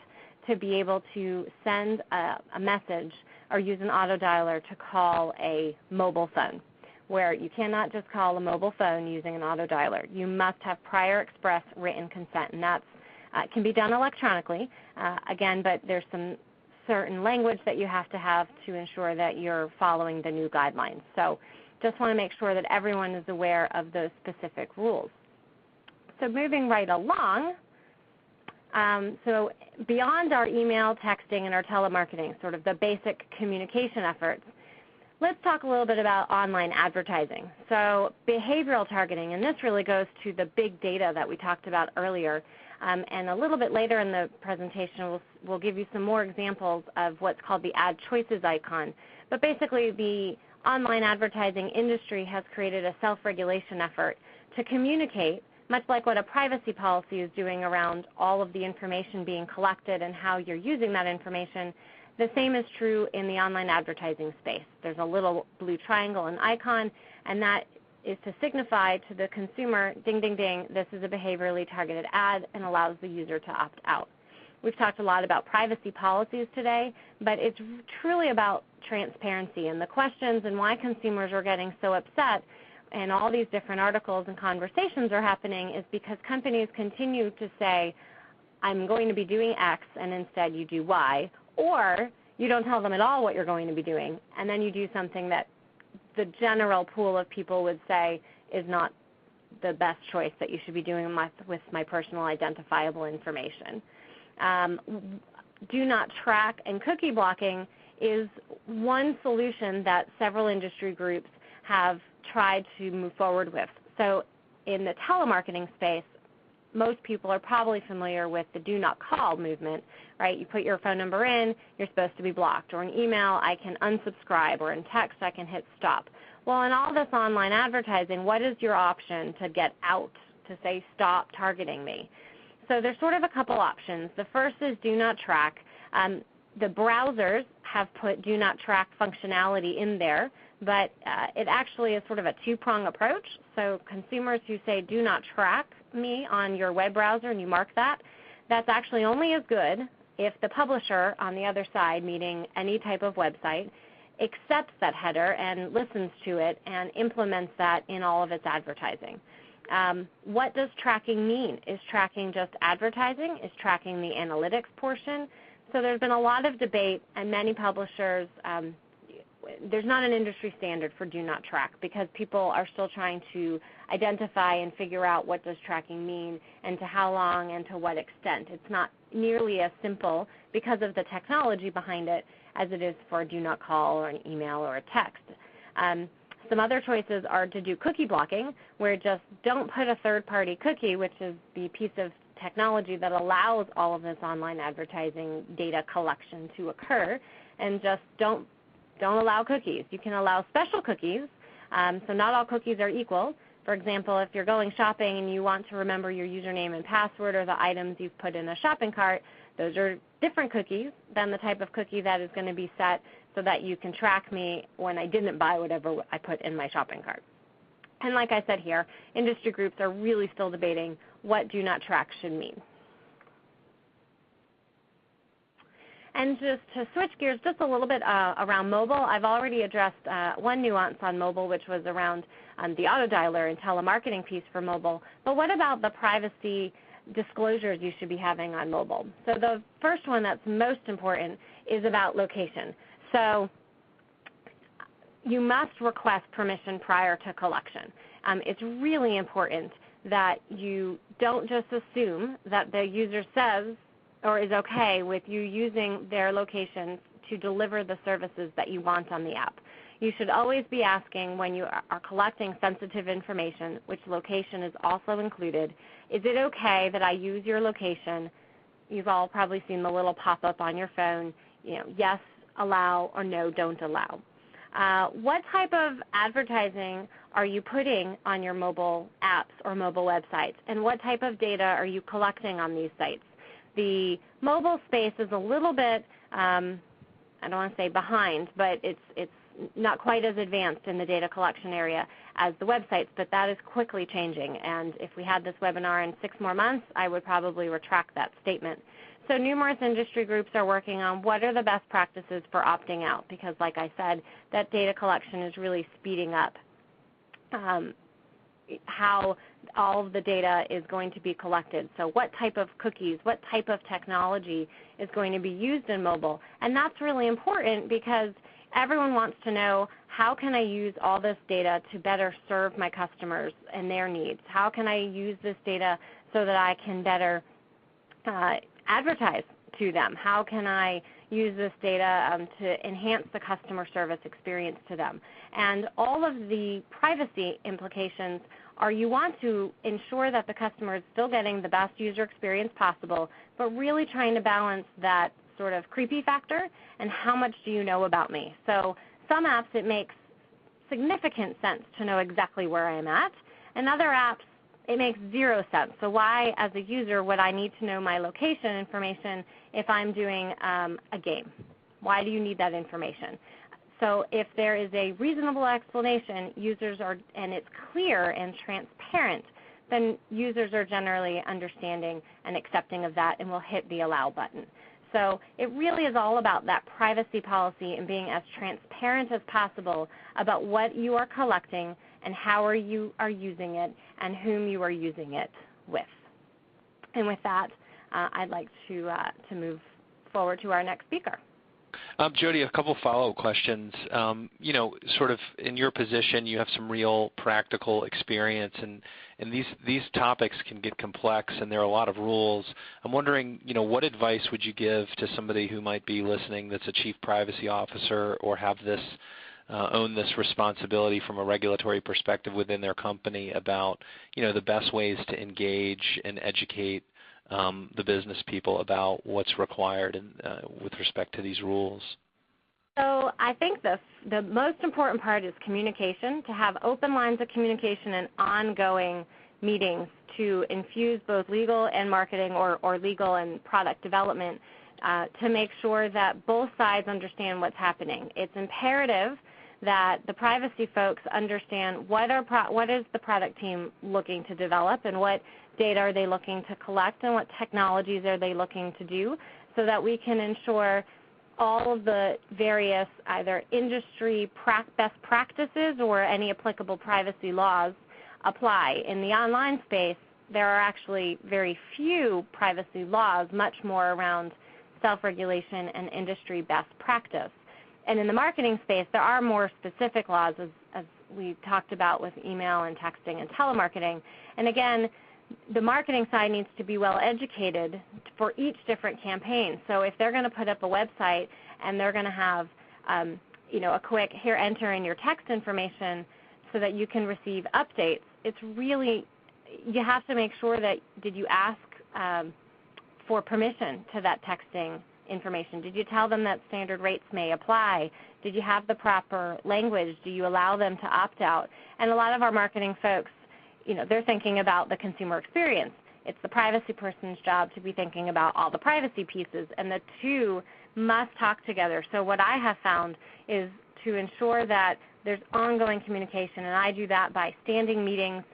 to be able to send a message or use an auto dialer to call a mobile phone, where you cannot just call a mobile phone using an auto dialer. You must have prior express written consent, and that can be done electronically, again, but there's some certain language that you have to ensure that you're following the new guidelines. So just want to make sure that everyone is aware of those specific rules. So moving right along, so beyond our email, texting, and our telemarketing, sort of the basic communication efforts, let's talk a little bit about online advertising. So behavioral targeting, and this really goes to the big data that we talked about earlier. And a little bit later in the presentation, we'll give you some more examples of what's called the Ad Choices icon. But basically, the online advertising industry has created a self-regulation effort to communicate, much like what a privacy policy is doing around all of the information being collected and how you're using that information. The same is true in the online advertising space. There's a little blue triangle and icon, and that is to signify to the consumer, ding, ding, ding, this is a behaviorally targeted ad, and allows the user to opt out. We've talked a lot about privacy policies today, but it's truly about transparency, and the questions and why consumers are getting so upset and all these different articles and conversations are happening is because companies continue to say, I'm going to be doing X, and instead you do Y, or you don't tell them at all what you're going to be doing, and then you do something that the general pool of people would say is not the best choice that you should be doing with my personal identifiable information. Do not track and cookie blocking is one solution that several industry groups have tried to move forward with. So in the telemarketing space, most people are probably familiar with the do not call movement, right? You put your phone number in, you're supposed to be blocked. Or in email, I can unsubscribe. Or in text, I can hit stop. Well, in all this online advertising, what is your option to get out, to say stop targeting me? So there's sort of a couple options. The first is do not track. The browsers have put do not track functionality in there, but it actually is sort of a two-prong approach. So consumers who say do not track me on your web browser and you mark that, that's actually only as good if the publisher on the other side, meaning any type of website, accepts that header and listens to it and implements that in all of its advertising. What does tracking mean? Is tracking just advertising? Is tracking the analytics portion? So there's been a lot of debate, and many publishers, there's not an industry standard for do not track because people are still trying to identify and figure out what does tracking mean and to how long and to what extent. It's not nearly as simple because of the technology behind it as it is for a do not call or an email or a text. Some other choices are to do cookie blocking, where just don't put a third-party cookie, which is the piece of technology that allows all of this online advertising data collection to occur, and just don't allow cookies. You can allow special cookies, so not all cookies are equal. For example, if you're going shopping and you want to remember your username and password or the items you've put in a shopping cart, those are different cookies than the type of cookie that is going to be set so that you can track me when I didn't buy whatever I put in my shopping cart. And like I said here, industry groups are really still debating what do not track should mean. And just to switch gears just a little bit around mobile, I've already addressed one nuance on mobile, which was around the auto dialer and telemarketing piece for mobile. But what about the privacy disclosures you should be having on mobile. So the first one that's most important is about location. So you must request permission prior to collection. It's really important that you don't just assume that the user says or is okay with you using their location to deliver the services that you want on the app. You should always be asking when you are collecting sensitive information, which location is also included, is it okay that I use your location? You've all probably seen the little pop-up on your phone, yes, allow, or no, don't allow. What type of advertising are you putting on your mobile apps or mobile websites, and what type of data are you collecting on these sites? The mobile space is a little bit, I don't want to say behind, but it's not quite as advanced in the data collection area as the websites, but that is quickly changing. And if we had this webinar in 6 more months, I would probably retract that statement. So numerous industry groups are working on what are the best practices for opting out, because like I said, that data collection is really speeding up how all of the data is going to be collected. So what type of cookies, what type of technology is going to be used in mobile? And that's really important because everyone wants to know, how can I use all this data to better serve my customers and their needs? How can I use this data so that I can better advertise to them? How can I use this data to enhance the customer service experience to them? And all of the privacy implications are you want to ensure that the customer is still getting the best user experience possible, but really trying to balance that sort of creepy factor and how much do you know about me. So some apps it makes significant sense to know exactly where I'm at, and other apps it makes 0 sense. So why as a user would I need to know my location information if I'm doing a game? Why do you need that information? So if there is a reasonable explanation, users are, and it's clear and transparent, then users are generally understanding and accepting of that and will hit the allow button. So it really is all about that privacy policy and being as transparent as possible about what you are collecting and how you are using it and whom you are using it with. And with that, I'd like to move forward to our next speaker.
Jody, a couple follow-up questions. Sort of in your position, you have some real practical experience, and these topics can get complex, and there are a lot of rules. I'm wondering, what advice would you give to somebody who might be listening that's a chief privacy officer or have this own this responsibility from a regulatory perspective within their company about, the best ways to engage and educate the business people about what's required with respect to these rules?
So I think the most important part is communication, to have open lines of communication and ongoing meetings to infuse both legal and marketing or legal and product development to make sure that both sides understand what's happening. It's imperative that the privacy folks understand what is the product team looking to develop and what data are they looking to collect and what technologies are they looking to do, so that we can ensure all of the various either industry best practices or any applicable privacy laws apply. In the online space, there are actually very few privacy laws, much more around self-regulation and industry best practice. And in the marketing space, there are more specific laws, as we talked about with email and texting and telemarketing. And again, the marketing side needs to be well educated for each different campaign. So if they're going to put up a website and they're going to have a quick, here, enter in your text information so that you can receive updates, it's really, you have to make sure that, did you ask for permission to that texting information? Did you tell them that standard rates may apply? Did you have the proper language? Do you allow them to opt out? And a lot of our marketing folks, they're thinking about the consumer experience. It's the privacy person's job to be thinking about all the privacy pieces, and the two must talk together. So what I have found is to ensure that there's ongoing communication, and I do that by standing meetings.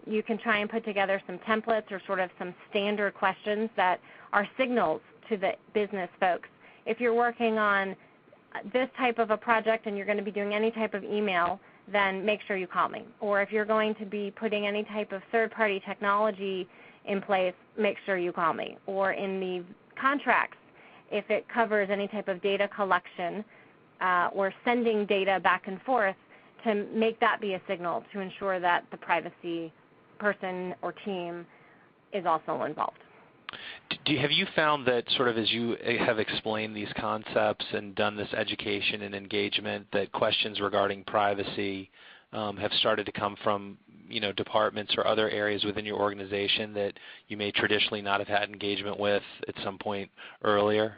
You can try and put together some templates or sort of some standard questions that are signals to the business folks. If you're working on this type of a project and you're going to be doing any type of email, then make sure you call me. Or if you're going to be putting any type of third-party technology in place, make sure you call me. Or in the contracts, if it covers any type of data collection or sending data back and forth, to make that be a signal to ensure that the privacy person or team is also involved.
Have you found that sort of as you have explained these concepts and done this education and engagement that questions regarding privacy have started to come from departments or other areas within your organization that you may traditionally not have had engagement with at some point earlier?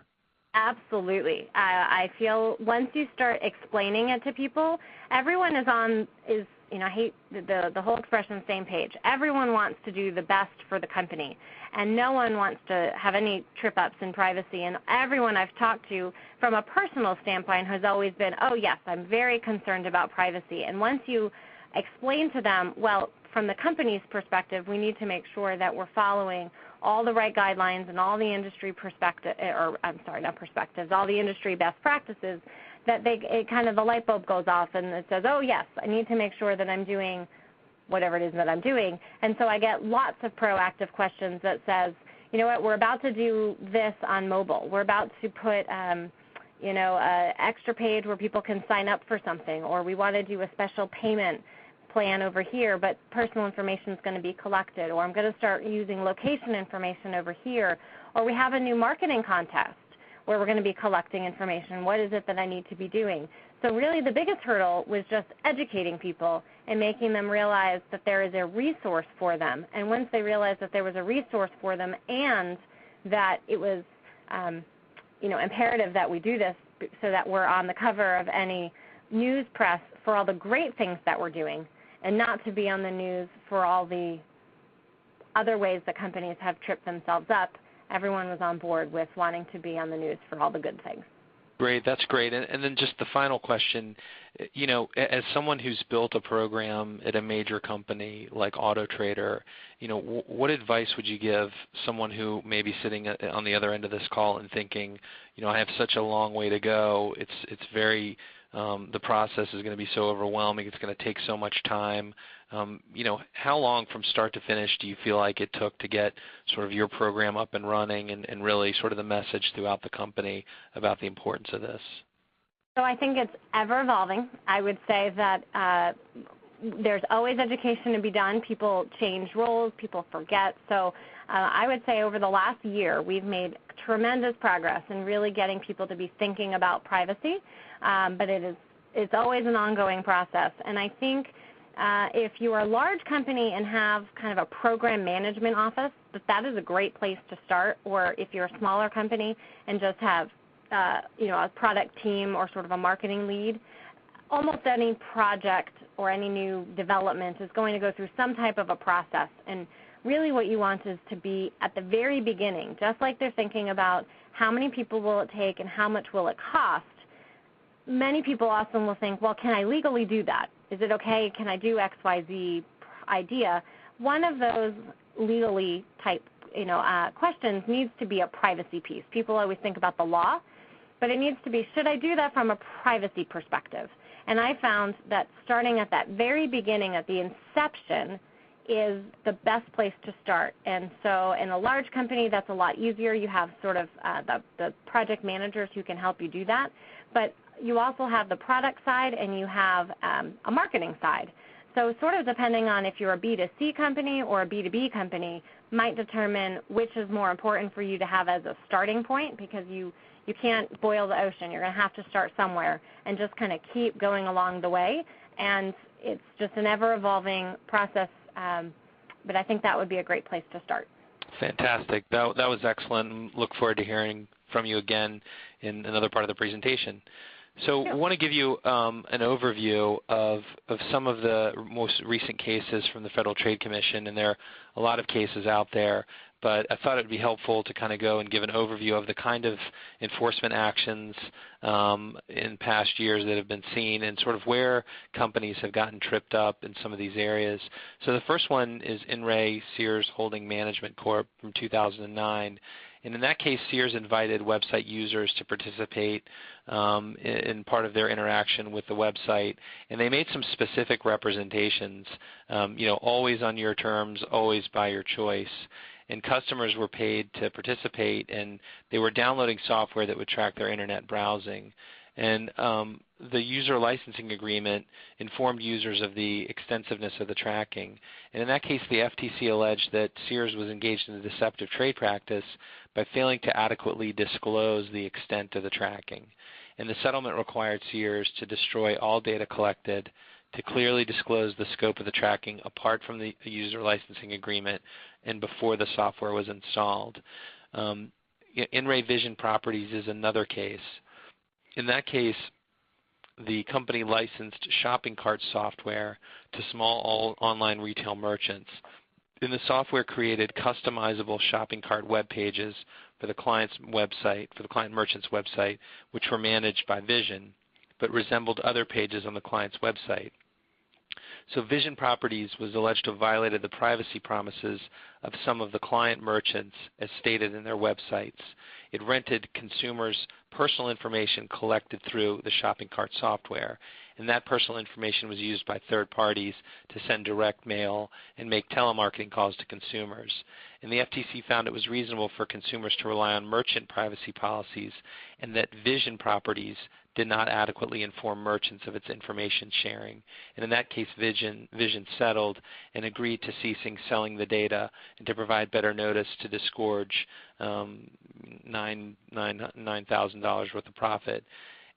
Absolutely. I feel once you start explaining it to people, everyone I hate the whole expression same page. Everyone wants to do the best for the company, and no one wants to have any trip-ups in privacy. And everyone I've talked to from a personal standpoint has always been, oh yes, I'm very concerned about privacy. And once you explain to them, well, from the company's perspective, we need to make sure that we're following all the right guidelines and all the industry all the industry best practices, that kind of the light bulb goes off and it says, oh yes, I need to make sure that I'm doing whatever it is that I'm doing. And so I get lots of proactive questions that says, you know what, we're about to do this on mobile. We're about to put an extra page where people can sign up for something, or we want to do a special payment plan over here, but personal information is going to be collected, or I'm going to start using location information over here, or we have a new marketing contest where we're going to be collecting information. What is it that I need to be doing? So really the biggest hurdle was just educating people and making them realize that there is a resource for them. And once they realized that there was a resource for them and that it was imperative that we do this so that we're on the cover of any news press for all the great things that we're doing, and not to be on the news for all the other ways that companies have tripped themselves up, everyone was on board with wanting to be on the news for all the good things.
Great, that's great. And then just the final question, as someone who's built a program at a major company like AutoTrader, what advice would you give someone who may be sitting on the other end of this call and thinking, I have such a long way to go, it's very the process is going to be so overwhelming, it's going to take so much time. How long from start to finish do you feel like it took to get sort of your program up and running and really sort of the message throughout the company about the importance of this?
So I think it's ever evolving. I would say that there's always education to be done. People change roles, people forget. So I would say over the last year we've made tremendous progress in really getting people to be thinking about privacy, but it's always an ongoing process. And I think if you are a large company and have kind of a program management office, that is a great place to start. Or if you're a smaller company and just have a product team or sort of a marketing lead, almost any project or any new development is going to go through some type of a process. And really what you want is to be at the very beginning, just like they're thinking about how many people will it take and how much will it cost. Many people often will think, well, can I legally do that? Is it okay? Can I do XYZ idea? One of those legally type questions needs to be a privacy piece. People always think about the law, but it needs to be, should I do that from a privacy perspective? And I found that starting at that very beginning, at the inception, is the best place to start. And so in a large company, that's a lot easier. You have sort of the project managers who can help you do that. But you also have the product side and you have a marketing side. So sort of depending on if you're a B2C company or a B2B company might determine which is more important for you to have as a starting point, because you can't boil the ocean. You're going to have to start somewhere and just kind of keep going along the way. And it's just an ever-evolving process, but I think that would be a great place to start.
Fantastic. That was excellent. Look forward to hearing from you again in another part of the presentation. So I want to give you an overview of some of the most recent cases from the Federal Trade Commission, and there are a lot of cases out there, but I thought it would be helpful to kind of go and give an overview of the kind of enforcement actions in past years that have been seen and sort of where companies have gotten tripped up in some of these areas. So the first one is In Re Sears Holding Management Corp. From 2009. And in that case, Sears invited website users to participate in part of their interaction with the website, and they made some specific representations, always on your terms, always by your choice. and customers were paid to participate, and they were downloading software that would track their internet browsing. And the user licensing agreement informed users of the extensiveness of the tracking. And in that case, the FTC alleged that Sears was engaged in a deceptive trade practice by failing to adequately disclose the extent of the tracking. And the settlement required Sears to destroy all data collected, to clearly disclose the scope of the tracking apart from the user licensing agreement and before the software was installed. In Ray Vision Properties is another case. In that case, the company licensed shopping cart software to small online retail merchants. And the software created customizable shopping cart web pages for the client's website, for the client merchant's website, which were managed by Vision, but resembled other pages on the client's website. So Vision Properties was alleged to have violated the privacy promises of some of the client merchants as stated in their websites. It rented consumers' personal information collected through the shopping cart software, and that personal information was used by third parties to send direct mail and make telemarketing calls to consumers. And the FTC found it was reasonable for consumers to rely on merchant privacy policies, and that Vision Properties did not adequately inform merchants of its information sharing. And in that case, Vision settled and agreed to ceasing selling the data and to provide better notice to disgorge $9,000 worth of profit.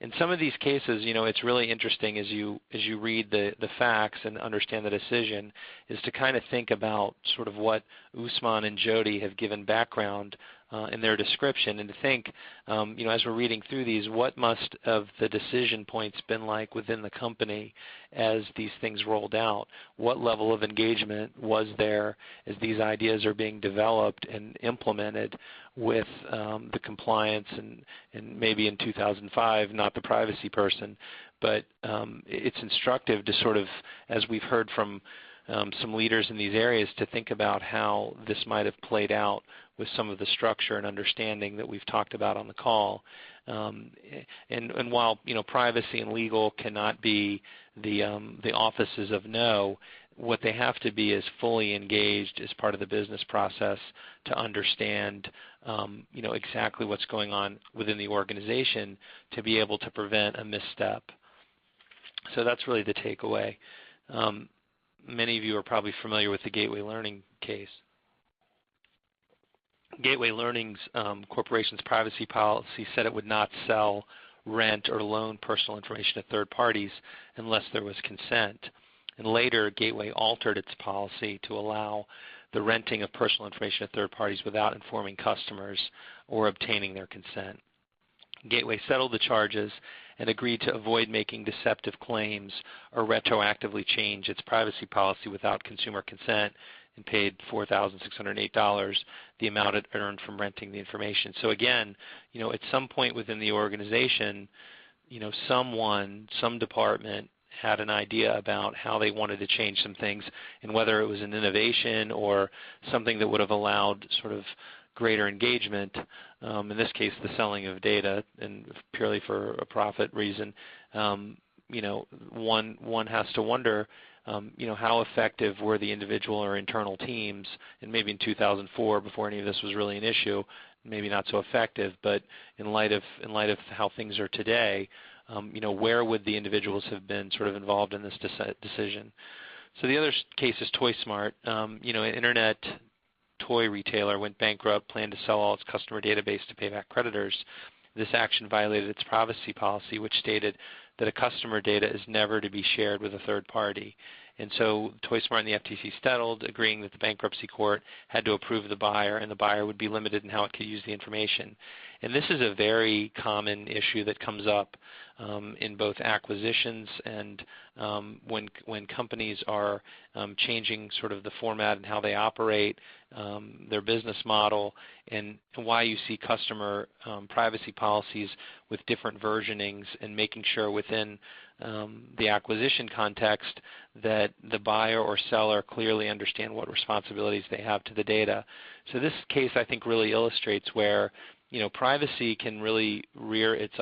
In some of these cases, it's really interesting as you read the facts and understand the decision, is to kind of think about sort of what Usman and Jody have given background in their description, and to think, as we're reading through these, what must have the decision points been like within the company as these things rolled out? What level of engagement was there as these ideas are being developed and implemented with the compliance and maybe in 2005, not the privacy person, but it's instructive to sort of, as we've heard from some leaders in these areas, to think about how this might have played out with some of the structure and understanding that we've talked about on the call. And while privacy and legal cannot be the offices of no, what they have to be is fully engaged as part of the business process to understand exactly what's going on within the organization to be able to prevent a misstep. So that's really the takeaway. Many of you are probably familiar with the Gateway Learning case. Gateway Learning's corporation's privacy policy said it would not sell, rent, or loan personal information to third parties unless there was consent. And later, Gateway altered its policy to allow the renting of personal information to third parties without informing customers or obtaining their consent. Gateway settled the charges and agreed to avoid making deceptive claims or retroactively change its privacy policy without consumer consent, and paid $4,608, the amount it earned from renting the information. So again, at some point within the organization, some department had an idea about how they wanted to change some things, and whether it was an innovation or something that would have allowed sort of greater engagement, in this case the selling of data, and purely for a profit reason, one has to wonder, how effective were the individual or internal teams, and maybe in 2004, before any of this was really an issue, maybe not so effective, but in light of how things are today, where would the individuals have been sort of involved in this decision? So the other case is ToySmart. An internet toy retailer went bankrupt, planned to sell all its customer database to pay back creditors. This action violated its privacy policy, which stated that a customer data is never to be shared with a third party. And so ToySmart and the FTC settled, agreeing that the bankruptcy court had to approve the buyer, and the buyer would be limited in how it could use the information. And this is a very common issue that comes up in both acquisitions and when companies are changing sort of the format and how they operate, their business model, and why you see customer privacy policies with different versionings, and making sure within the acquisition context that the buyer or seller clearly understand what responsibilities they have to the data. So this case, I think, really illustrates where privacy can really rear its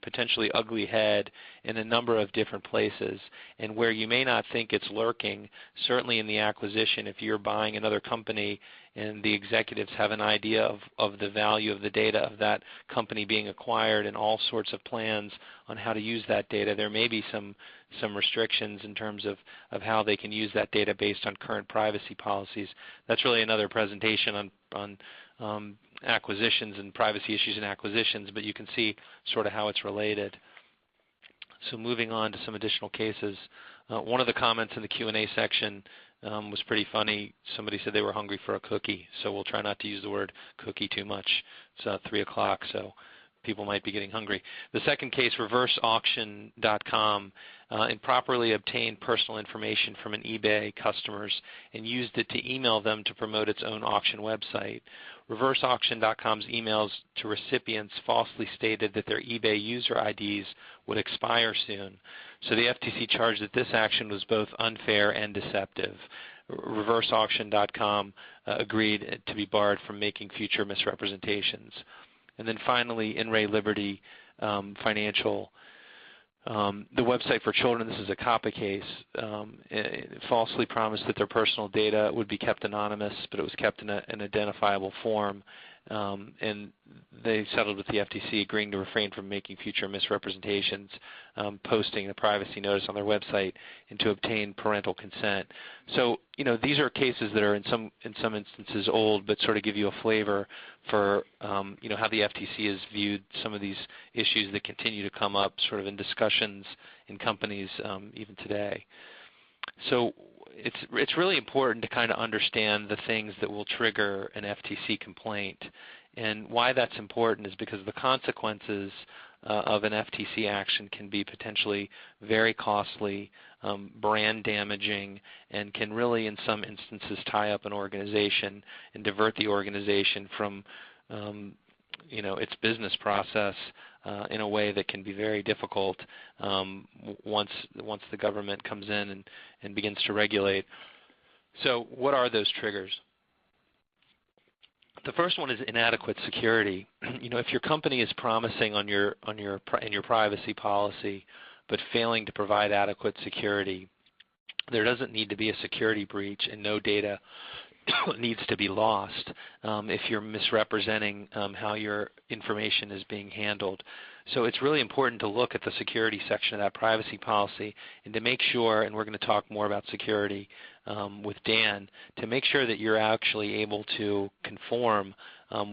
potentially ugly head in a number of different places. And where you may not think it's lurking, certainly in the acquisition, if you're buying another company and the executives have an idea of the value of the data of that company being acquired and all sorts of plans on how to use that data, there may be some restrictions in terms of how they can use that data based on current privacy policies. That's really another presentation on acquisitions and privacy issues in acquisitions, but you can see sort of how it's related. So moving on to some additional cases. One of the comments in the Q&A section was pretty funny. Somebody said they were hungry for a cookie, so we'll try not to use the word cookie too much. It's 3 o'clock, so people might be getting hungry. The second case, reverseauction.com, improperly obtained personal information from an eBay customers and used it to email them to promote its own auction website. Reverseauction.com's emails to recipients falsely stated that their eBay user IDs would expire soon. So the FTC charged that this action was both unfair and deceptive. Reverseauction.com agreed to be barred from making future misrepresentations. And then finally, In Re Liberty Financial, the website for children, this is a COPPA case, falsely promised that their personal data would be kept anonymous, but it was kept in an identifiable form. And they settled with the FTC, agreeing to refrain from making future misrepresentations, posting a privacy notice on their website, and to obtain parental consent. So, these are cases that are in some instances old, but sort of give you a flavor for, how the FTC has viewed some of these issues that continue to come up sort of in discussions in companies even today. So it's really important to kind of understand the things that will trigger an FTC complaint. And why that's important is because the consequences of an FTC action can be potentially very costly, brand damaging, and can really in some instances tie up an organization and divert the organization from its business process in a way that can be very difficult once the government comes in and begins to regulate. So what are those triggers? The first one is inadequate security. If your company is promising in your privacy policy but failing to provide adequate security, there doesn't need to be a security breach and no data needs to be lost if you're misrepresenting how your information is being handled. So it's really important to look at the security section of that privacy policy and to make sure, and we're going to talk more about security with Dan, to make sure that you're actually able to conform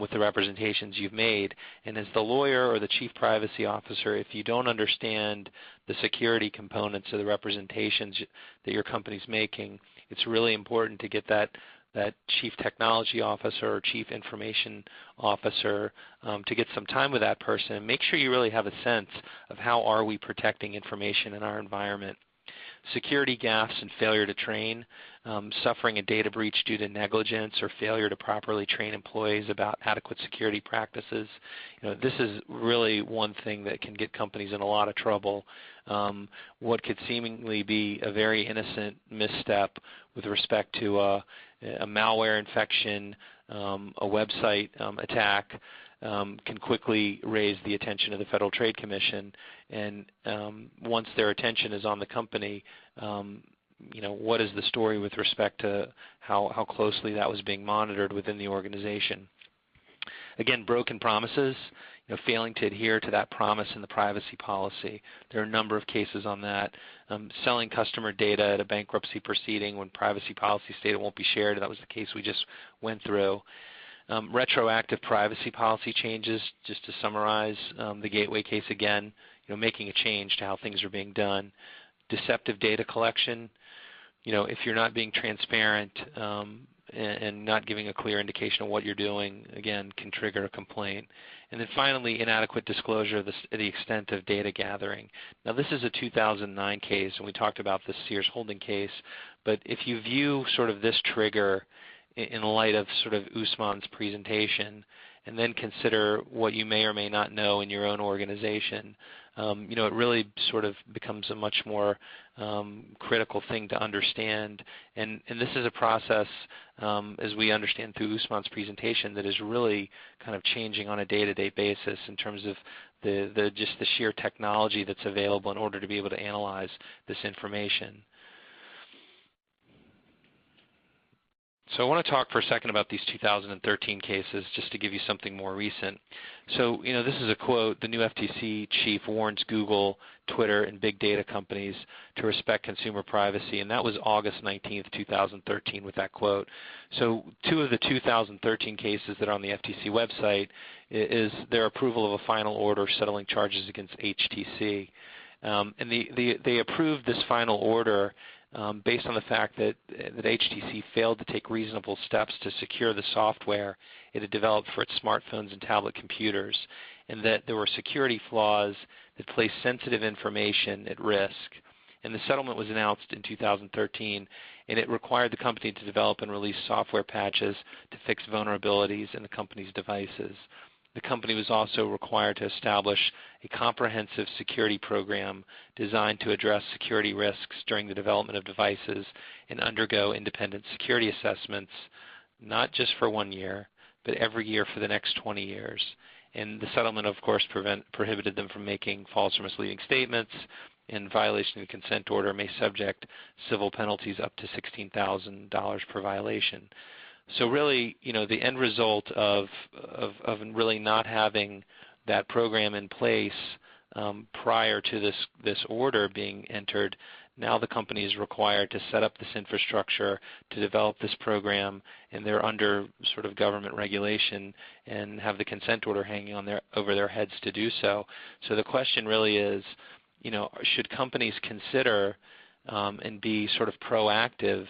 with the representations you've made. And as the lawyer or the chief privacy officer, if you don't understand the security components of the representations that your company's making, it's really important to get that chief technology officer or chief information officer to get some time with that person and make sure you really have a sense of how are we protecting information in our environment. Security gaffes and failure to train, suffering a data breach due to negligence or failure to properly train employees about adequate security practices. This is really one thing that can get companies in a lot of trouble. What could seemingly be a very innocent misstep with respect to a malware infection, a website attack, can quickly raise the attention of the Federal Trade Commission. And once their attention is on the company, what is the story with respect to how closely that was being monitored within the organization? Again, broken promises, failing to adhere to that promise in the privacy policy. There are a number of cases on that. Selling customer data at a bankruptcy proceeding when privacy policy stated it won't be shared. That was the case we just went through. Retroactive privacy policy changes, just to summarize, the Gateway case again, making a change to how things are being done. Deceptive data collection, if you're not being transparent and not giving a clear indication of what you're doing, again, can trigger a complaint. And then finally, inadequate disclosure of the extent of data gathering. Now, this is a 2009 case, and we talked about the Sears Holding case, but if you view sort of this trigger in light of sort of Usman's presentation and then consider what you may or may not know in your own organization, it really sort of becomes a much more critical thing to understand. And this is a process, as we understand through Usman's presentation, that is really kind of changing on a day-to-day basis in terms of just the sheer technology that's available in order to be able to analyze this information. So I want to talk for a second about these 2013 cases just to give you something more recent. So, this is a quote: "The new FTC chief warns Google, Twitter, and big data companies to respect consumer privacy," and that was August 19th, 2013 with that quote. So two of the 2013 cases that are on the FTC website is their approval of a final order settling charges against HTC. And they approved this final order based on the fact that HTC failed to take reasonable steps to secure the software it had developed for its smartphones and tablet computers, and that there were security flaws that placed sensitive information at risk. And the settlement was announced in 2013, and it required the company to develop and release software patches to fix vulnerabilities in the company's devices. The company was also required to establish a comprehensive security program designed to address security risks during the development of devices and undergo independent security assessments, not just for 1 year, but every year for the next 20 years. And the settlement, of course, prohibited them from making false or misleading statements, and violation of the consent order may subject civil penalties up to $16,000 per violation. So really, the end result of really not having that program in place prior to this order being entered, now the company is required to set up this infrastructure to develop this program, and they're under sort of government regulation and have the consent order hanging on over their heads to do so. So the question really is, should companies consider and be sort of proactive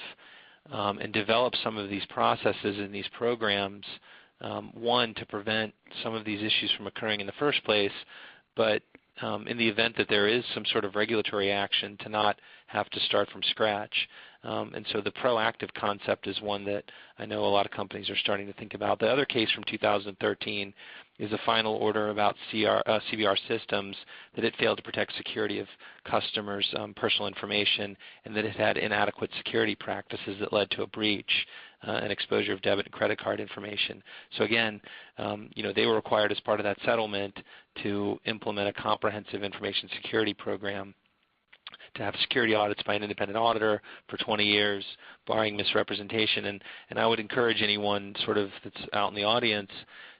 and develop some of these processes and these programs, one, to prevent some of these issues from occurring in the first place, but in the event that there is some sort of regulatory action, to not have to start from scratch. And so the proactive concept is one that I know a lot of companies are starting to think about. The other case from 2013 is a final order about CBR systems, that it failed to protect security of customers' personal information, and that it had inadequate security practices that led to a breach and exposure of debit and credit card information. So again, they were required as part of that settlement to implement a comprehensive information security program, to have security audits by an independent auditor for 20 years, barring misrepresentation. And I would encourage anyone sort of that's out in the audience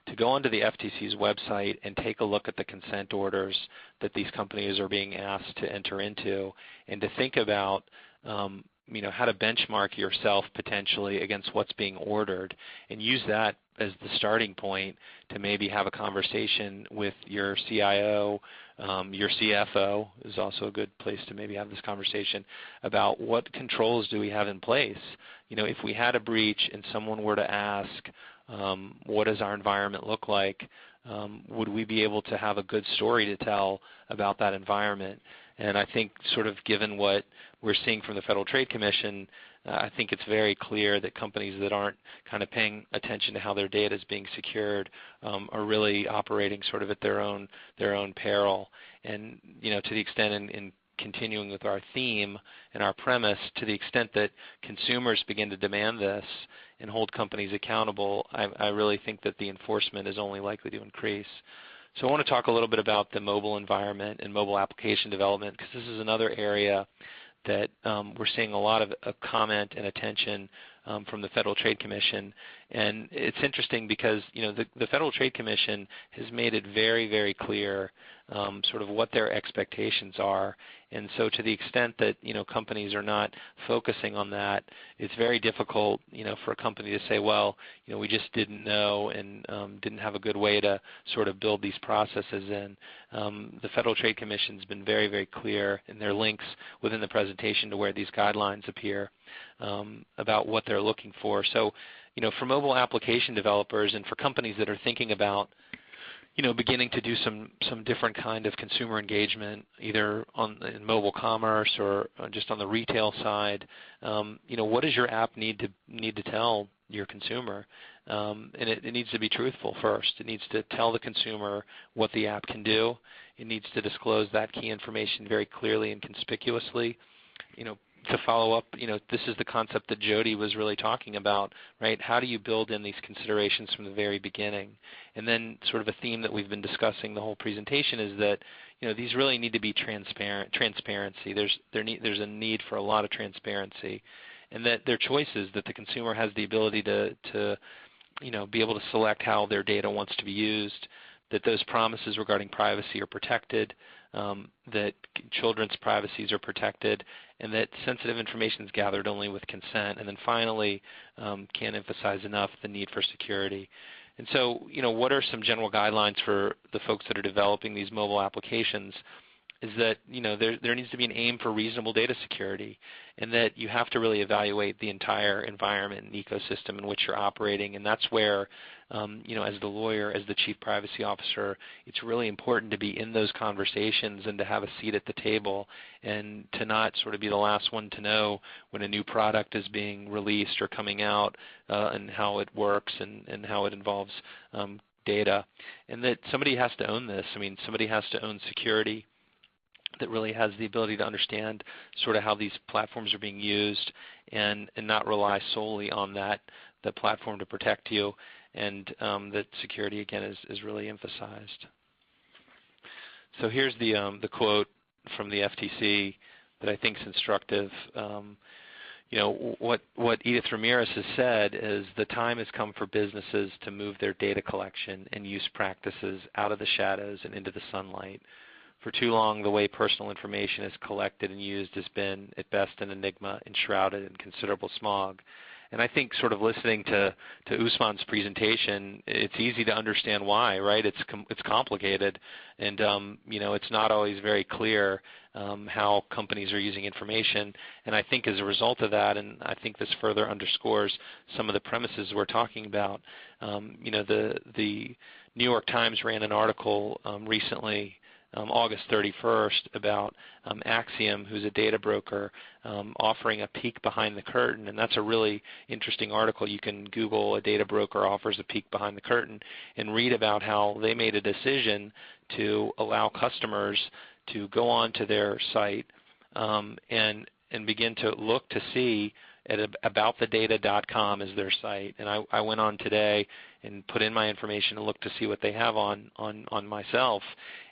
to go onto the FTC's website and take a look at the consent orders that these companies are being asked to enter into, and to think about how to benchmark yourself potentially against what's being ordered, and use that as the starting point to maybe have a conversation with your CIO. Your CFO is also a good place to maybe have this conversation about what controls do we have in place. If we had a breach and someone were to ask, what does our environment look like, would we be able to have a good story to tell about that environment? And I think sort of given what we're seeing from the Federal Trade Commission, I think it's very clear that companies that aren't kind of paying attention to how their data is being secured are really operating sort of at their own peril. And to the extent, in continuing with our theme and our premise, to the extent that consumers begin to demand this and hold companies accountable, I really think that the enforcement is only likely to increase. So I want to talk a little bit about the mobile environment and mobile application development, because this is another area that we're seeing a lot of comment and attention from the Federal Trade Commission. And it's interesting because the Federal Trade Commission has made it very, very clear sort of what their expectations are. And so to the extent that companies are not focusing on that, it's very difficult for a company to say, well, we just didn't know and didn't have a good way to sort of build these processes in. The Federal Trade Commission has been very, very clear in their links within the presentation to where these guidelines appear about what they're looking for. So for mobile application developers and for companies that are thinking about beginning to do some different kind of consumer engagement, either in mobile commerce or just on the retail side, what does your app need to tell your consumer? and it needs to be truthful first. It needs to tell the consumer what the app can do. It needs to disclose that key information very clearly and conspicuously. To follow up, this is the concept that Jody was really talking about, right? How do you build in these considerations from the very beginning? And then sort of a theme that we've been discussing the whole presentation is that, these really need to be transparency. There's a need for a lot of transparency, and that they're choices, that the consumer has the ability to be able to select how their data wants to be used, that those promises regarding privacy are protected, that children's privacies are protected, and that sensitive information is gathered only with consent. And then finally, can't emphasize enough the need for security. And so, what are some general guidelines for the folks that are developing these mobile applications? Is that there needs to be an aim for reasonable data security, and that you have to really evaluate the entire environment and ecosystem in which you're operating. And that's where, as the lawyer, as the chief privacy officer, it's really important to be in those conversations and to have a seat at the table, and to not sort of be the last one to know when a new product is being released or coming out, and how it works and how it involves data. And that somebody has to own this. Somebody has to own security, that really has the ability to understand sort of how these platforms are being used, and not rely solely on the platform to protect you, and that security, again, is really emphasized. So here's the quote from the FTC that I think is instructive. What Edith Ramirez has said is the time has come for businesses to move their data collection and use practices out of the shadows and into the sunlight. For too long, the way personal information is collected and used has been, at best, an enigma enshrouded in considerable smog. And I think sort of listening to Usman's presentation, it's easy to understand why, right? It's complicated, and it's not always very clear how companies are using information. And I think as a result of that, and I think this further underscores some of the premises we're talking about, the New York Times ran an article recently, August 31st, about Axiom, who's a data broker, offering a peek behind the curtain. And that's a really interesting article. You can Google "a data broker offers a peek behind the curtain" and read about how they made a decision to allow customers to go onto their site and begin to look to see at aboutthedata.com is their site. And I went on today and put in my information and looked to see what they have on myself.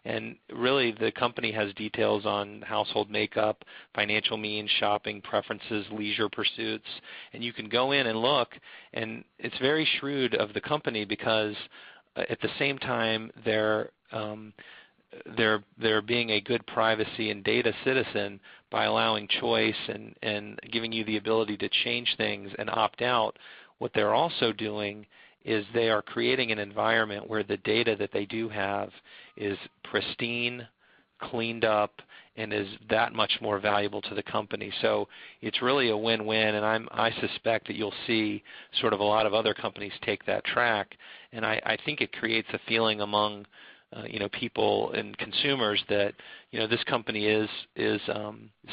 And really, the company has details on household makeup, financial means, shopping preferences, leisure pursuits. And you can go in and look, and it's very shrewd of the company, because at the same time they're being a good privacy and data citizen by allowing choice and giving you the ability to change things and opt out. What they're also doing is they are creating an environment where the data that they do have is pristine, cleaned up, and is that much more valuable to the company. So it's really a win-win, and I suspect that you'll see sort of a lot of other companies take that track. And I think it creates a feeling among people and consumers that this company is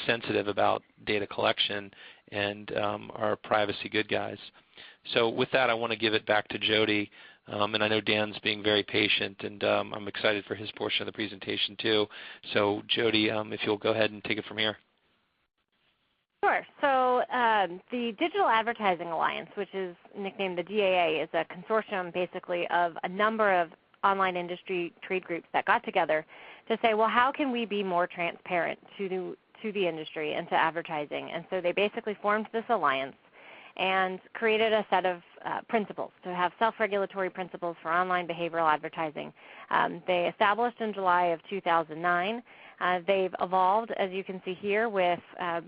sensitive about data collection and are privacy good guys. So with that, I want to give it back to Jody, and I know Dan's being very patient, and I'm excited for his portion of the presentation too. So Jody, if you'll go ahead and take it from here.
Sure. So the Digital Advertising Alliance, which is nicknamed the DAA, is a consortium basically of a number of online industry trade groups that got together to say, well, how can we be more transparent to the industry and to advertising? And so they basically formed this alliance and created a set of principles to have self-regulatory principles for online behavioral advertising. They established in July of 2009. They've evolved, as you can see here, with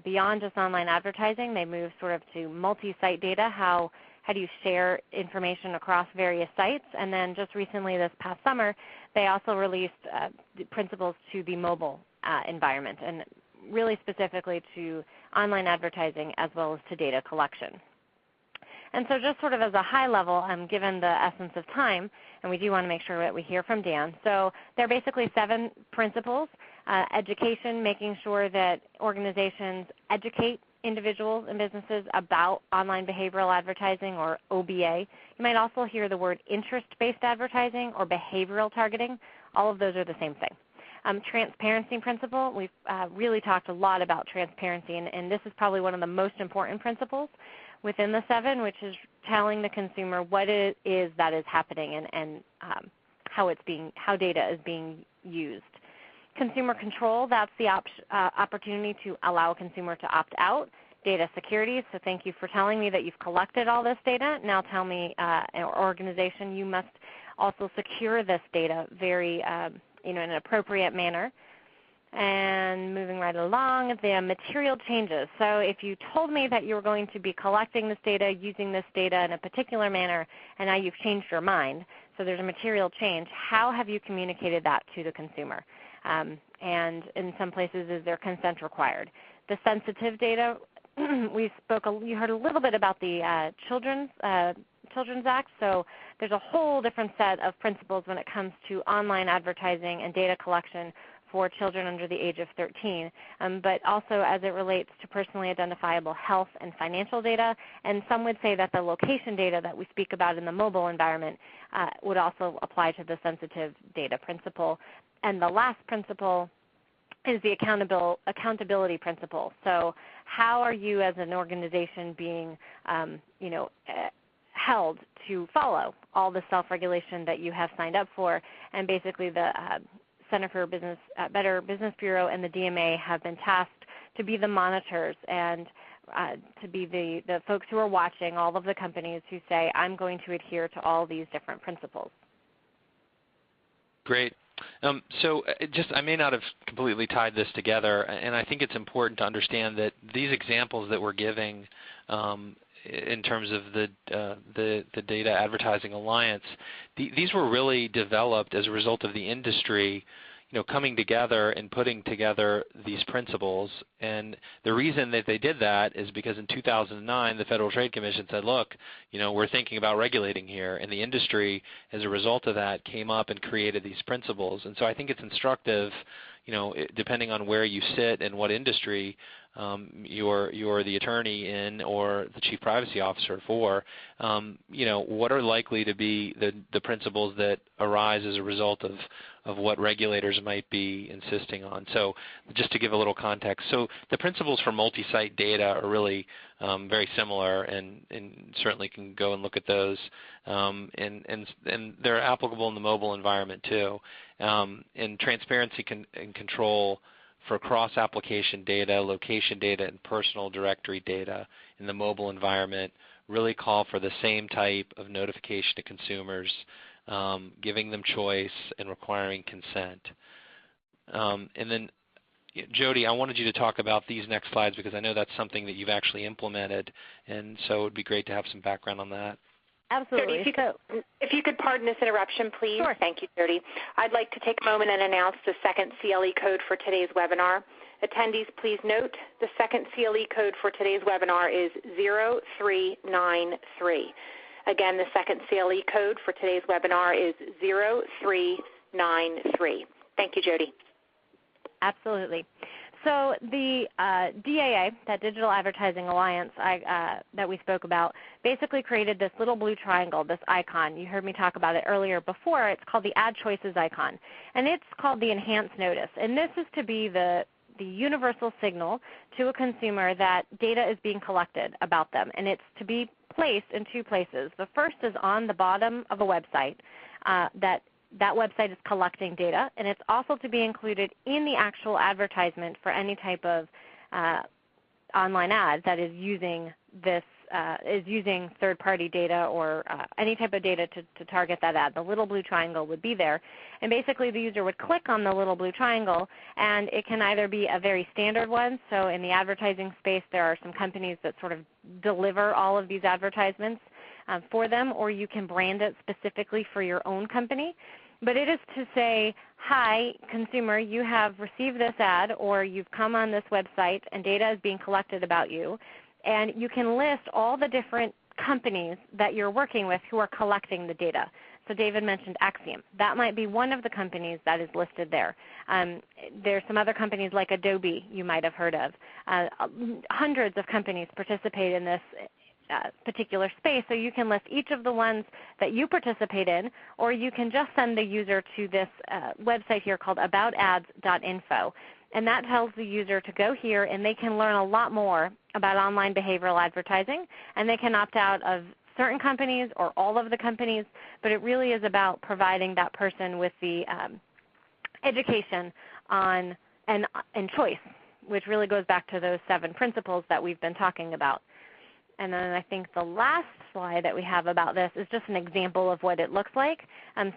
beyond just online advertising. They moved sort of to multi-site data. How do you share information across various sites? And then just recently, this past summer, they also released principles to the mobile environment, and really specifically to online advertising as well as to data collection. And so just sort of as a high level, given the essence of time, and we do want to make sure that we hear from Dan. So there are basically 7 principles. Education, making sure that organizations educate individuals and businesses about online behavioral advertising, or OBA. You might also hear the word interest-based advertising or behavioral targeting. All of those are the same thing. Transparency principle, we've really talked a lot about transparency, and this is probably one of the most important principles within the 7, which is telling the consumer what it is that is happening and how data is being used. Consumer control, that's the opportunity to allow a consumer to opt out. Data security, so thank you for telling me that you've collected all this data. Now tell me, or organization, you must also secure this data very in an appropriate manner. And moving right along, the material changes. So if you told me that you were going to be collecting this data, using this data in a particular manner, and now you've changed your mind, so there's a material change, how have you communicated that to the consumer? And in some places, is there consent required? The sensitive data, you heard a little bit about the Children's Act, so there's a whole different set of principles when it comes to online advertising and data collection for children under the age of 13, but also as it relates to personally identifiable health and financial data. And some would say that the location data that we speak about in the mobile environment would also apply to the sensitive data principle. And the last principle is the accountability principle. So how are you as an organization being held to follow all the self-regulation that you have signed up for? And basically the Center for Better Business Bureau and the DMA have been tasked to be the monitors and to be the folks who are watching all of the companies who say, I'm going to adhere to all these different principles.
Great. So I may not have completely tied this together, and I think it's important to understand that these examples that we're giving in terms of the Data Advertising Alliance, these were really developed as a result of the industry coming together and putting together these principles. And the reason that they did that is because in 2009 the Federal Trade Commission said, look, we're thinking about regulating here, and the industry as a result of that came up and created these principles. And so I think it's instructive, depending on where you sit and what industry you're the attorney in or the chief privacy officer for, what are likely to be the principles that arise as a result of what regulators might be insisting on. So just to give a little context, so the principles for multi-site data are really very similar, and certainly can go and look at those, and they're applicable in the mobile environment too. And transparency and control for cross-application data, location data, and personal directory data in the mobile environment really call for the same type of notification to consumers, giving them choice and requiring consent. And then, Jody, I wanted you to talk about these next slides because I know that's something that you've actually implemented, and so it would be great to have some background on that.
Absolutely.
Jody, if you could pardon this interruption, please.
Sure.
Thank you, Jody. I'd like to take a moment and announce the second CLE code for today's webinar. Attendees, please note the second CLE code for today's webinar is 0393. Again, the second CLE code for today's webinar is 0393. Thank you, Jody.
Absolutely. So the DAA, that Digital Advertising Alliance that we spoke about, basically created this little blue triangle, this icon. You heard me talk about it earlier before. It's called the Add Choices icon, and it's called the Enhanced Notice. And this is to be the universal signal to a consumer that data is being collected about them, and it's to be placed in two places. The first is on the bottom of a website that website is collecting data, and it's also to be included in the actual advertisement for any type of online ad that is using third-party data or any type of data to target that ad. The little blue triangle would be there, and basically the user would click on the little blue triangle, and it can either be a very standard one. So in the advertising space, there are some companies that sort of deliver all of these advertisements for them, or you can brand it specifically for your own company. But it is to say, hi, consumer, you have received this ad, or you've come on this website and data is being collected about you, and you can list all the different companies that you're working with who are collecting the data. So David mentioned Axiom. That might be one of the companies that is listed there. There's some other companies like Adobe you might have heard of. Hundreds of companies participate in this particular space, so you can list each of the ones that you participate in, or you can just send the user to this website here called aboutads.info. And that tells the user to go here, and they can learn a lot more about online behavioral advertising, and they can opt out of certain companies or all of the companies, but it really is about providing that person with the education on and choice, which really goes back to those 7 principles that we've been talking about. And then I think the last slide that we have about this is just an example of what it looks like.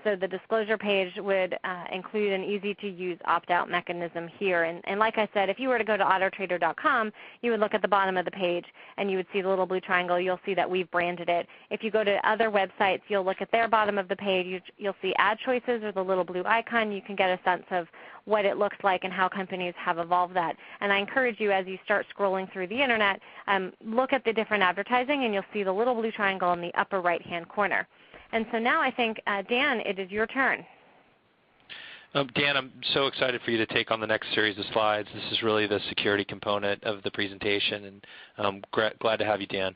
So the disclosure page would include an easy-to-use opt-out mechanism here. And like I said, if you were to go to autotrader.com, you would look at the bottom of the page and you would see the little blue triangle. You'll see that we've branded it. If you go to other websites, you'll look at their bottom of the page. You'll see ad choices or the little blue icon. You can get a sense of what it looks like and how companies have evolved that. And I encourage you, as you start scrolling through the Internet, look at the different advertising, and you'll see the little blue triangle in the upper right-hand corner. And so now I think, Dan, it is your turn.
Dan, I'm so excited for you to take on the next series of slides. This is really the security component of the presentation, and I'm glad to have you, Dan.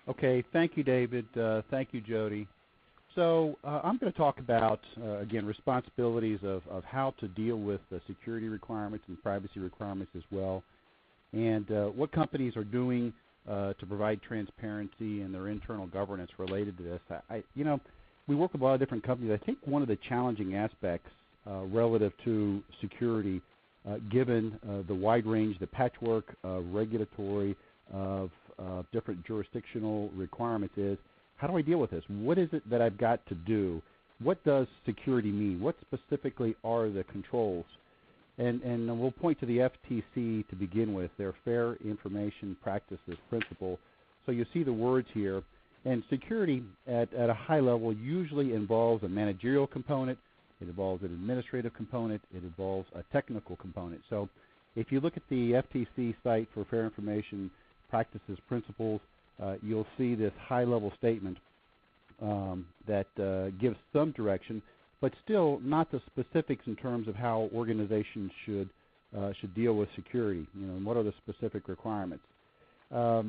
Okay, thank you, David. Thank you, Jody. So I'm going to talk about, again, responsibilities of how to deal with the security requirements and privacy requirements as well, and what companies are doing to provide transparency and their internal governance related to this. We work with a lot of different companies. I think one of the challenging aspects relative to security, given the wide range, the patchwork of regulatory, of different jurisdictional requirements is, how do I deal with this? What is it that I've got to do? What does security mean? What specifically are the controls? And we'll point to the FTC to begin with, their Fair Information Practices Principle. So you see the words here. And security at a high level usually involves a managerial component. It involves an administrative component. It involves a technical component. So if you look at the FTC site for Fair Information Practices Principles, you'll see this high-level statement that gives some direction, but still not the specifics in terms of how organizations should deal with security. And what are the specific requirements? If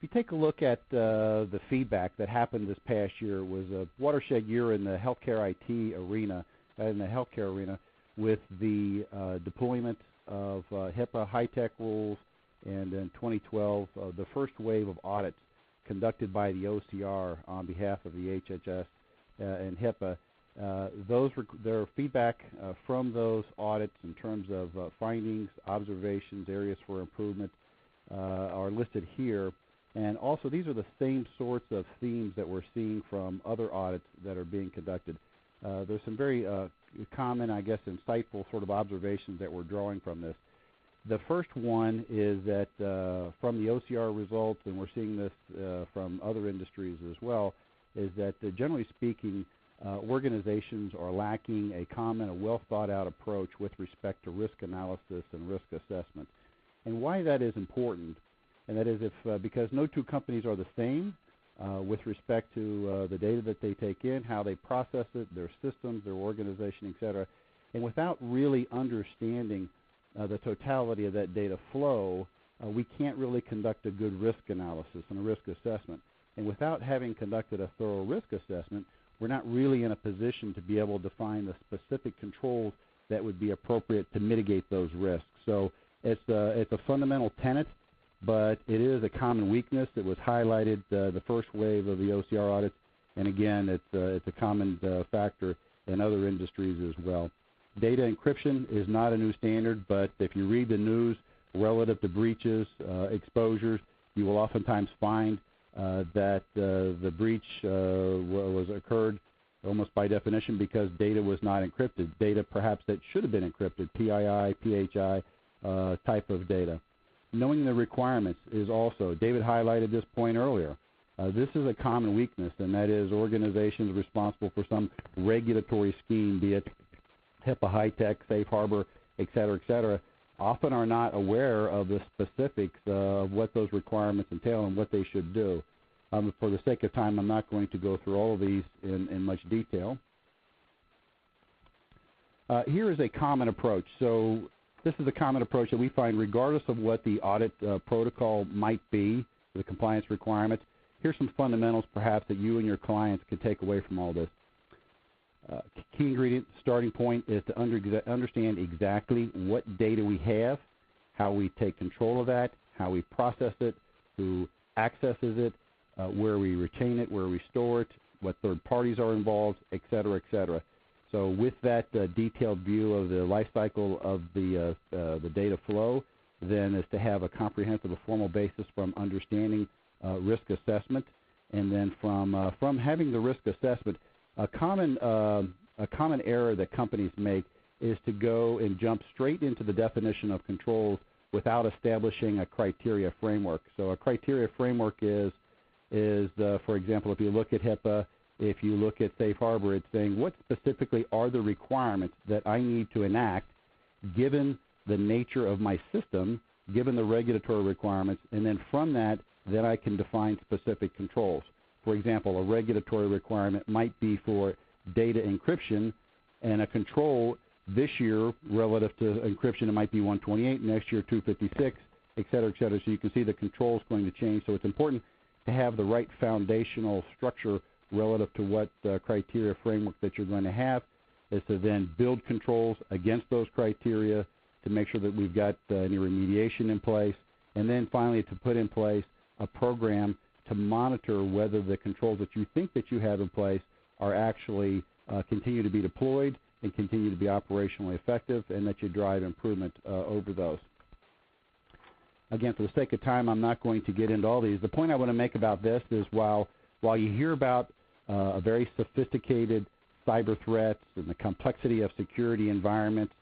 you take a look at the feedback that happened this past year, it was a watershed year in the healthcare IT arena, with the deployment of HIPAA high-tech rules, and in 2012, the first wave of audits conducted by the OCR on behalf of the HHS and HIPAA. Their feedback from those audits in terms of findings, observations, areas for improvement are listed here. And also, these are the same sorts of themes that we're seeing from other audits that are being conducted. There's some very common, I guess, insightful sort of observations that we're drawing from this. The first one is that from the OCR results, and we're seeing this from other industries as well, is that generally speaking, organizations are lacking a common, a well-thought-out approach with respect to risk analysis and risk assessment. And why that is important, and that is because no two companies are the same with respect to the data that they take in, how they process it, their systems, their organization, et cetera. And without really understanding the totality of that data flow, we can't really conduct a good risk analysis and a risk assessment. And without having conducted a thorough risk assessment, we're not really in a position to be able to find the specific controls that would be appropriate to mitigate those risks. So it's a fundamental tenet, but it is a common weakness that was highlighted the first wave of the OCR audits, and again, it's a common factor in other industries as well. Data encryption is not a new standard, but if you read the news relative to breaches, exposures, you will oftentimes find that the breach was occurred almost by definition because data was not encrypted. Data perhaps that should have been encrypted, PII, PHI type of data. Knowing the requirements is also, David highlighted this point earlier. This is a common weakness, and that is organizations responsible for some regulatory scheme, be it HIPAA, high-tech, safe harbor, et cetera, often are not aware of the specifics of what those requirements entail and what they should do. For the sake of time, I'm not going to go through all of these in much detail. Here is a common approach. So this is a common approach that we find regardless of what the audit protocol might be, the compliance requirements. Here's some fundamentals perhaps that you and your clients could take away from all this. Key ingredient, starting point is to understand exactly what data we have, how we take control of that, how we process it, who accesses it, where we retain it, where we store it, what third parties are involved, et cetera, et cetera. So with that detailed view of the life cycle of the data flow, then is to have a comprehensive, a formal basis from understanding risk assessment, and then from having the risk assessment, a common error that companies make is to go and jump straight into the definition of controls without establishing a criteria framework. So a criteria framework is for example, if you look at HIPAA, if you look at Safe Harbor, it's saying what specifically are the requirements that I need to enact given the nature of my system, given the regulatory requirements, and then from that, then I can define specific controls. For example, a regulatory requirement might be for data encryption, and a control this year relative to encryption, it might be 128, next year 256, et cetera, et cetera. So you can see the controls going to change. So it's important to have the right foundational structure relative to what criteria framework that you're going to have, is to then build controls against those criteria to make sure that we've got any remediation in place, and then finally to put in place a program to monitor whether the controls that you think that you have in place are actually continue to be deployed and continue to be operationally effective, and that you drive improvement over those. Again, for the sake of time, I'm not going to get into all these. The point I want to make about this is while you hear about a very sophisticated cyber threats and the complexity of security environments,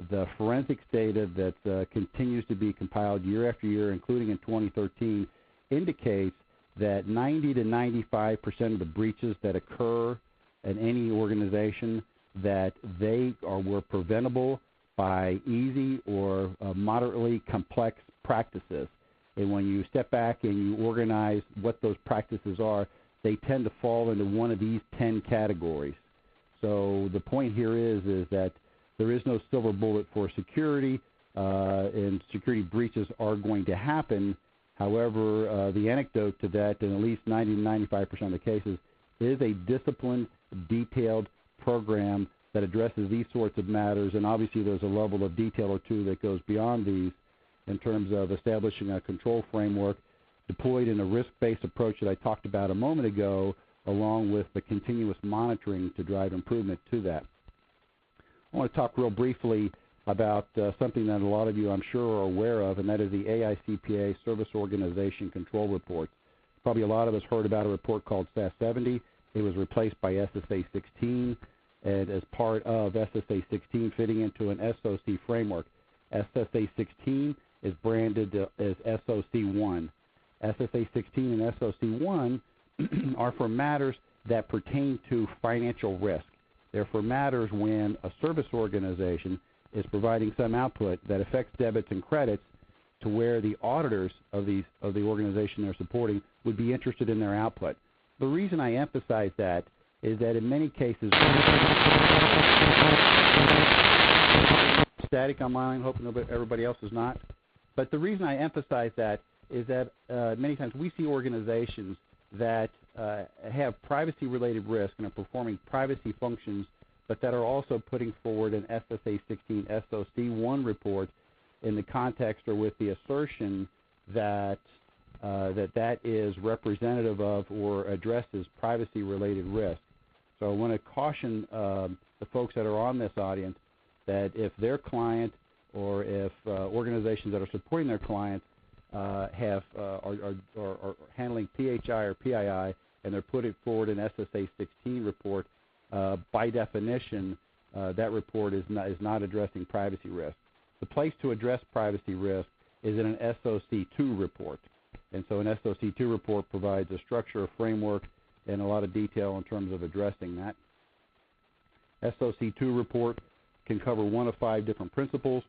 the forensics data that continues to be compiled year after year, including in 2013, indicates that 90 to 95% of the breaches that occur in any organization, that they were preventable by easy or moderately complex practices. And when you step back and you organize what those practices are, they tend to fall into one of these 10 categories. So the point here is that there is no silver bullet for security, and security breaches are going to happen. However, the anecdote to that, in at least 90 to 95% of the cases, is a disciplined, detailed program that addresses these sorts of matters, and obviously there's a level of detail or two that goes beyond these in terms of establishing a control framework deployed in a risk-based approach that I talked about a moment ago, along with the continuous monitoring to drive improvement to that. I want to talk real briefly about something that a lot of you, I'm sure, are aware of, and that is the AICPA Service Organization Control Report. Probably a lot of us heard about a report called SAS 70. It was replaced by SSA 16, and as part of SSA 16 fitting into an SOC framework. SSA 16 is branded as SOC 1. SSA 16 and SOC 1 are for matters that pertain to financial risk. They're for matters when a service organization is providing some output that affects debits and credits to where the auditors of the organization they're supporting would be interested in their output. The reason I emphasize that is that in many cases, static on my line, hoping everybody else is not. But the reason I emphasize that is that many times we see organizations that have privacy-related risk and are performing privacy functions, but that are also putting forward an SSA 16 SOC 1 report in the context or with the assertion that that is representative of or addresses privacy-related risk. So I want to caution the folks that are on this audience that if their client or if organizations that are supporting their clients are handling PHI or PII and they're putting forward an SSA 16 report, by definition, that report is not addressing privacy risk. The place to address privacy risk is in an SOC 2 report. And so an SOC 2 report provides a structure, a framework, and a lot of detail in terms of addressing that. SOC 2 report can cover one of 5 different principles.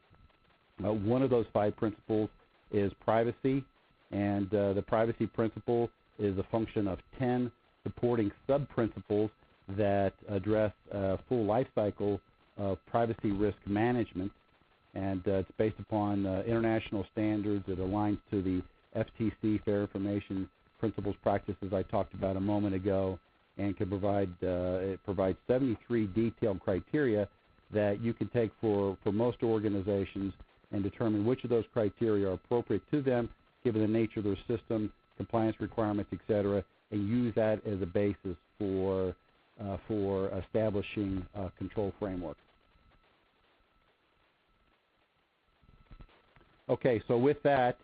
One of those 5 principles is privacy, and the privacy principle is a function of 10 supporting sub-principles that address a full life cycle of privacy risk management, and it's based upon international standards. It aligns to the FTC Fair Information Principles Practices I talked about a moment ago, and can provide it provides 73 detailed criteria that you can take for most organizations and determine which of those criteria are appropriate to them, given the nature of their system, compliance requirements, etc., and use that as a basis for establishing a control framework. Okay, so with that,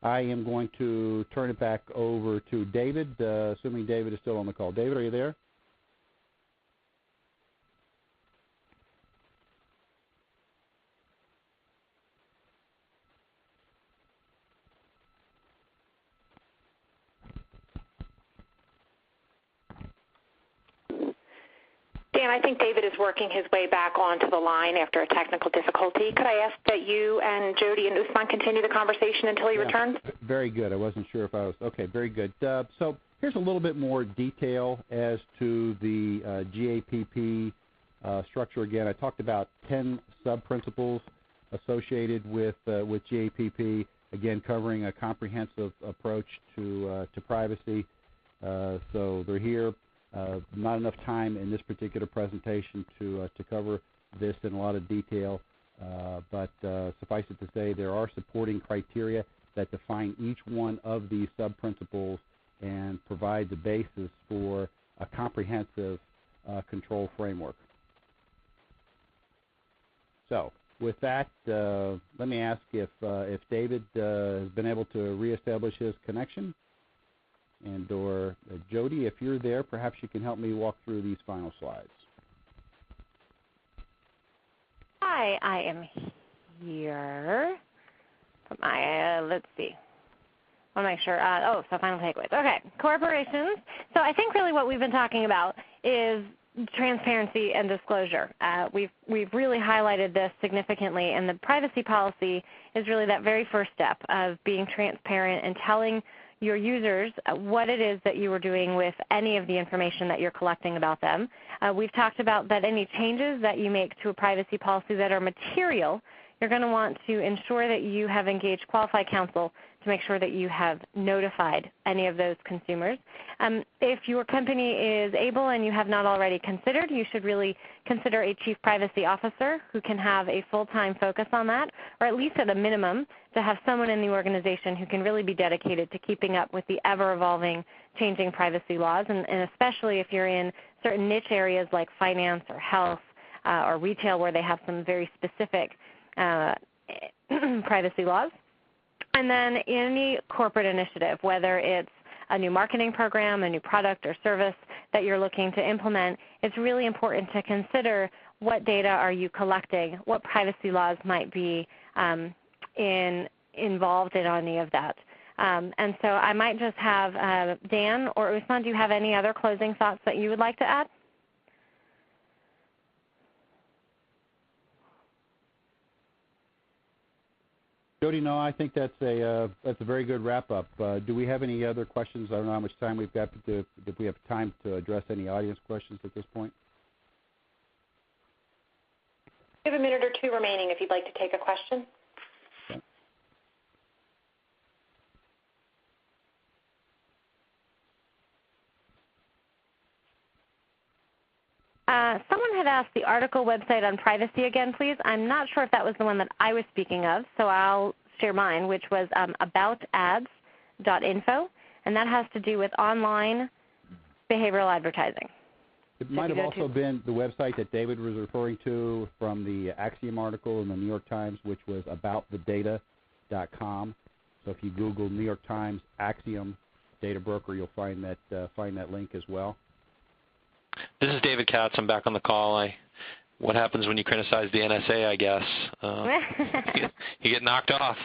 I am going to turn it back over to David, assuming David is still on the call. David, are you there?
Dan, I think David is working his way back onto the line after a technical difficulty. Could I ask that you and Jody and Usman continue the conversation until he returns?
Very good. I wasn't sure if I was. Okay, very good. So here's a little bit more detail as to the GAPP structure. Again, I talked about 10 sub-principles associated with GAPP, again, covering a comprehensive approach to privacy. So they're here. Not enough time in this particular presentation to cover this in a lot of detail, but suffice it to say there are supporting criteria that define each one of these sub-principles and provide the basis for a comprehensive control framework. So with that, let me ask if David has been able to reestablish his connection. And or Jody, if you're there, perhaps you can help me walk through these final slides.
Hi, I am here. Let's see. I want to make sure. So final takeaways. Okay, corporations. So I think really what we've been talking about is transparency and disclosure. We've really highlighted this significantly, and the privacy policy is really that very first step of being transparent and telling your users what it is that you are doing with any of the information that you're collecting about them. We've talked about that any changes that you make to a privacy policy that are material, you're going to want to ensure that you have engaged qualified counsel to make sure that you have notified any of those consumers. If your company is able and you have not already considered, you should really consider a chief privacy officer who can have a full-time focus on that, or at least at a minimum to have someone in the organization who can really be dedicated to keeping up with the ever-evolving, changing privacy laws, and especially if you're in certain niche areas like finance or health or retail where they have some very specific privacy laws. And then any corporate initiative, whether it's a new marketing program, a new product or service that you're looking to implement, it's really important to consider what data are you collecting, what privacy laws might be involved in any of that. And so I might just have Dan or Usman, do you have any other closing thoughts that you would like to add?
Jody, no, I think that's a very good wrap-up. Do we have any other questions? I don't know how much time we've got. If we have time to address any audience questions at this point.
We have a minute or two remaining if you'd like to take a question.
Okay.
Someone had asked the article website on privacy again, please. I'm not sure if that was the one that I was speaking of, so I'll share mine, which was aboutads.info, and that has to do with online behavioral advertising.
It might have also been the website that David was referring to from the Axiom article in the New York Times, which was aboutthedata.com. So if you Google New York Times Axiom data broker, you'll find that link as well.
This is David Katz. I'm back on the call. What happens when you criticize the NSA, I guess? You get knocked off.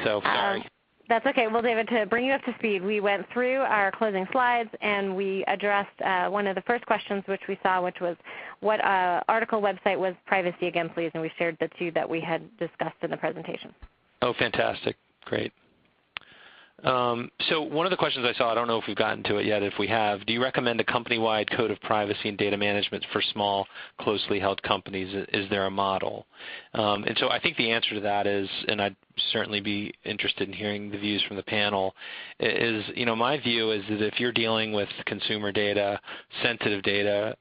So sorry.
That's okay. Well, David, to bring you up to speed, we went through our closing slides and we addressed one of the first questions which we saw, which was what article website was privacy again, please, and we shared the two that we had discussed in the presentation.
Oh, fantastic. Great. So one of the questions I saw, I don't know if we've gotten to it yet. If we have, do you recommend a company-wide code of privacy and data management for small, closely held companies? Is there a model? And so I think the answer to that is, and I'd certainly be interested in hearing the views from the panel, is, my view is that if you're dealing with consumer data, sensitive data,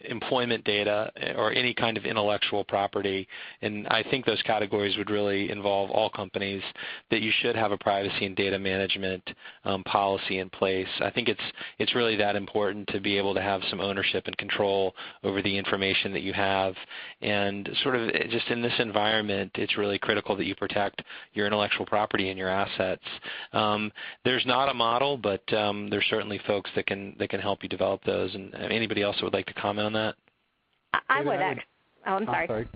employment data, or any kind of intellectual property, and I think those categories would really involve all companies, that you should have a privacy and data management policy in place. I think it's really that important to be able to have some ownership and control over the information that you have, and sort of just in this environment, it's really critical that you protect your intellectual property and your assets. There's not a model, but there's certainly folks that can help you develop those. And anybody else that would like to comment on that?
I would. Oh, I'm sorry.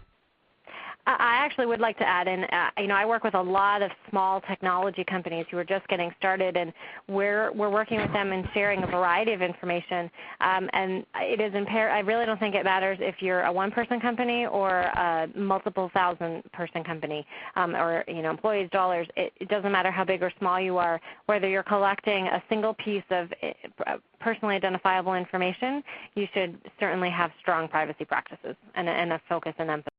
I actually would like to add in, I work with a lot of small technology companies who are just getting started, and we're working with them and sharing a variety of information. And it is I really don't think it matters if you're a one-person company or a multiple thousand-person company, or employees, dollars. It doesn't matter how big or small you are. Whether you're collecting a single piece of personally identifiable information, you should certainly have strong privacy practices and a focus and emphasis.